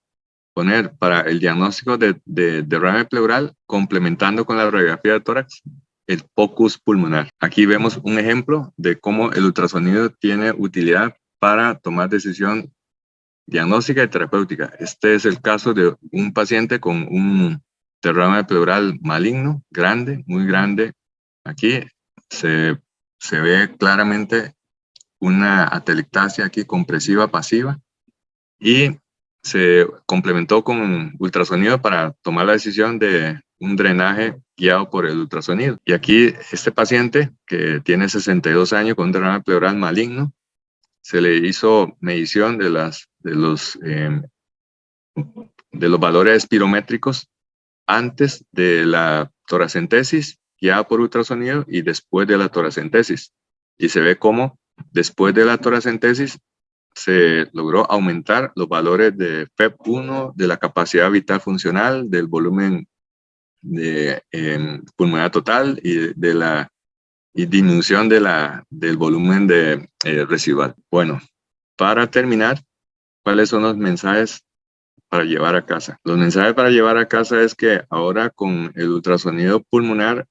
poner para el diagnóstico de derrame pleural, complementando con la radiografía de tórax, el POCUS pulmonar. Aquí vemos un ejemplo de cómo el ultrasonido tiene utilidad para tomar decisión diagnóstica y terapéutica. Este es el caso de un paciente con un derrame pleural maligno, grande, muy grande. Aquí se ve claramente una atelectasia aquí compresiva pasiva y se complementó con ultrasonido para tomar la decisión de un drenaje guiado por el ultrasonido. Y aquí este paciente que tiene 62 años con un derrame pleural maligno, se le hizo medición de los valores espirométricos antes de la toracentesis guiada por ultrasonido y después de la toracentesis. Y se ve cómo después de la toracentesis se logró aumentar los valores de FEV1, de la capacidad vital funcional, del volumen pulmonar total y de la disminución del volumen residual. Bueno, para terminar, ¿cuáles son los mensajes para llevar a casa? Los mensajes para llevar a casa es que ahora con el ultrasonido pulmonar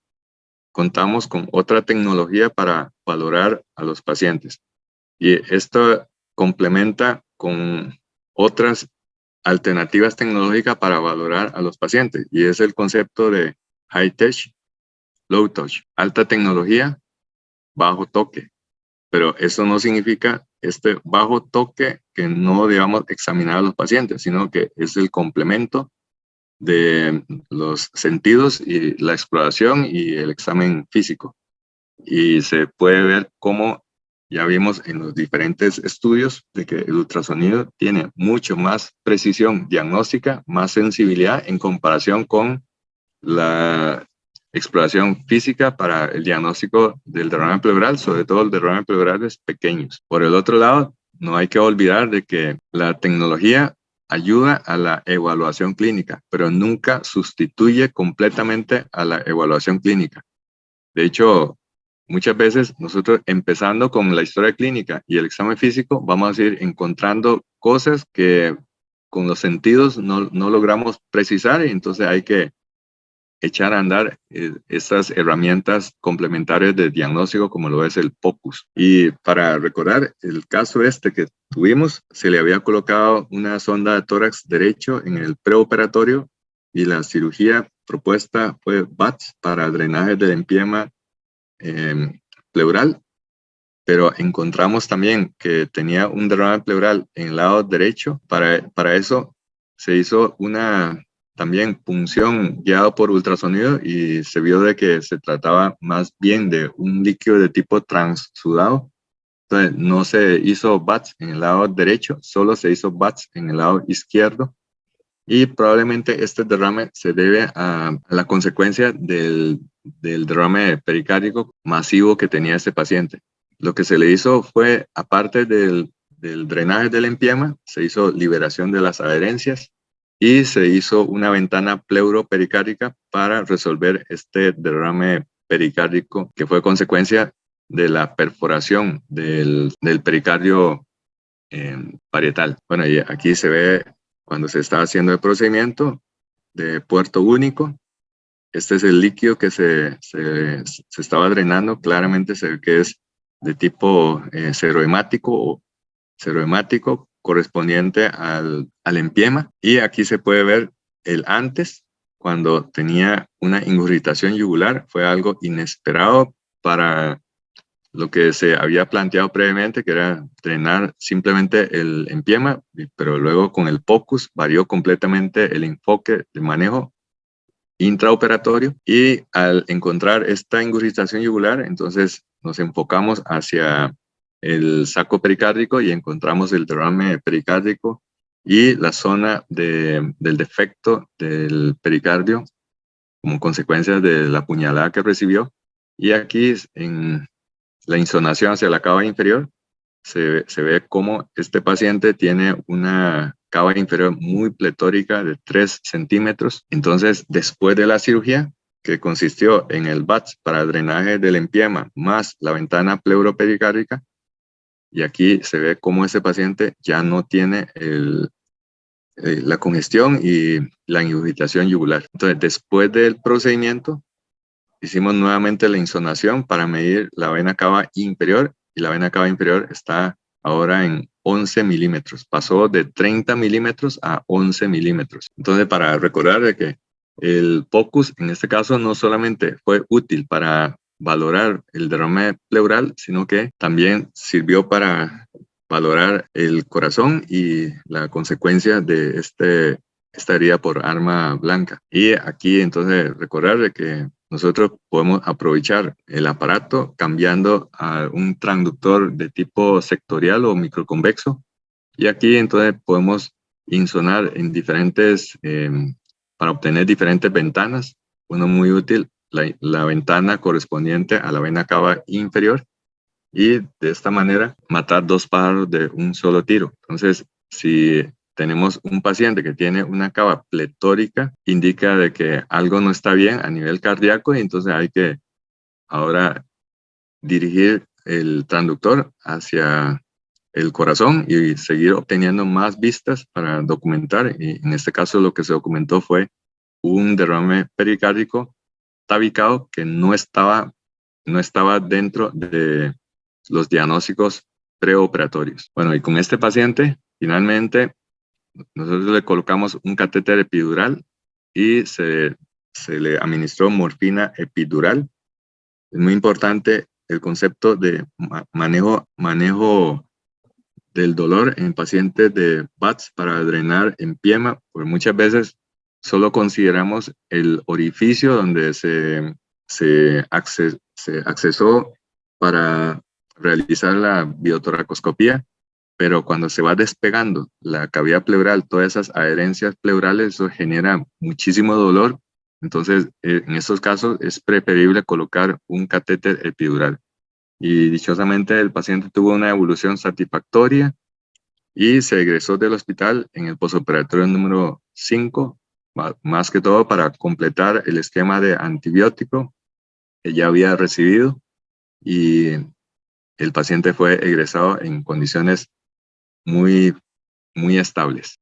contamos con otra tecnología para valorar a los pacientes. Y esto complementa con otras alternativas tecnológicas para valorar a los pacientes. Y es el concepto de high touch, low touch, alta tecnología, bajo toque. Pero eso no significa este bajo toque que no debamos examinar a los pacientes, sino que es el complemento de los sentidos y la exploración y el examen físico. Y se puede ver cómo ya vimos en los diferentes estudios de que el ultrasonido tiene mucho más precisión diagnóstica, más sensibilidad en comparación con la exploración física para el diagnóstico del derrame pleural, sobre todo el derrame pleurales pequeños. Por el otro lado, no hay que olvidar de que la tecnología ayuda a la evaluación clínica, pero nunca sustituye completamente a la evaluación clínica. De hecho, muchas veces nosotros, empezando con la historia clínica y el examen físico, vamos a ir encontrando cosas que con los sentidos no logramos precisar, y entonces hay que echar a andar estas herramientas complementarias de diagnóstico como lo es el POCUS. Y para recordar el caso que tuvimos, se le había colocado una sonda de tórax derecho en el preoperatorio y la cirugía propuesta fue BATS para drenaje del empiema pleural, pero encontramos también que tenía un derrame pleural en el lado derecho. Para eso se hizo una también punción guiada por ultrasonido y se vio de que se trataba más bien de un líquido de tipo transudado. Entonces no se hizo BATS en el lado derecho, solo se hizo BATS en el lado izquierdo. Y probablemente este derrame se debe a la consecuencia del derrame pericárdico masivo que tenía este paciente. Lo que se le hizo fue, aparte del drenaje del empiema, se hizo liberación de las adherencias y se hizo una ventana pleuropericárdica para resolver este derrame pericárdico que fue consecuencia de la perforación del pericardio parietal. Bueno, y aquí se ve cuando se está haciendo el procedimiento de puerto único. Este es el líquido que se estaba drenando. Claramente se ve que es de tipo serohemático correspondiente al empiema. Y aquí se puede ver el antes, cuando tenía una ingurgitación yugular. Fue algo inesperado para lo que se había planteado previamente, que era drenar simplemente el empiema, pero luego con el POCUS varió completamente el enfoque de manejo intraoperatorio y al encontrar esta ingurgitación yugular, entonces nos enfocamos hacia el saco pericárdico y encontramos el derrame pericárdico y la zona del defecto del pericardio como consecuencia de la puñalada que recibió. Y aquí en la insonación hacia la cava inferior, se ve cómo este paciente tiene una cava inferior muy pletórica de 3 centímetros. Entonces, después de la cirugía, que consistió en el BATS para drenaje del empiema más la ventana pleuropericárdica, y aquí se ve cómo ese paciente ya no tiene la congestión y la ingurgitación yugular. Entonces, después del procedimiento, hicimos nuevamente la insonación para medir la vena cava inferior y la vena cava inferior está ahora en 11 milímetros. Pasó de 30 milímetros a 11 milímetros. Entonces, para recordar de que el POCUS en este caso no solamente fue útil para valorar el derrame pleural, sino que también sirvió para valorar el corazón y la consecuencia de esta herida por arma blanca. Y aquí entonces recordar de que nosotros podemos aprovechar el aparato cambiando a un transductor de tipo sectorial o microconvexo. Y aquí entonces podemos insonar en para obtener diferentes ventanas. Uno muy útil, la ventana correspondiente a la vena cava inferior. Y de esta manera matar 2 pájaros de un solo tiro. Entonces, si tenemos un paciente que tiene una cava pletórica, indica de que algo no está bien a nivel cardíaco y entonces hay que ahora dirigir el transductor hacia el corazón y seguir obteniendo más vistas para documentar. Y en este caso lo que se documentó fue un derrame pericárdico tabicado que no estaba dentro de los diagnósticos preoperatorios. Bueno, y con este paciente, finalmente, nosotros le colocamos un catéter epidural y se le administró morfina epidural. Es muy importante el concepto de manejo del dolor en pacientes de BATS para drenar empiema, porque muchas veces solo consideramos el orificio donde se accesó para realizar la biotoracoscopía, pero cuando se va despegando la cavidad pleural, todas esas adherencias pleurales, eso genera muchísimo dolor. Entonces, en estos casos es preferible colocar un catéter epidural. Y dichosamente el paciente tuvo una evolución satisfactoria y se egresó del hospital en el posoperatorio número 5, más que todo para completar el esquema de antibiótico que ya había recibido, y el paciente fue egresado en condiciones muy, muy estables.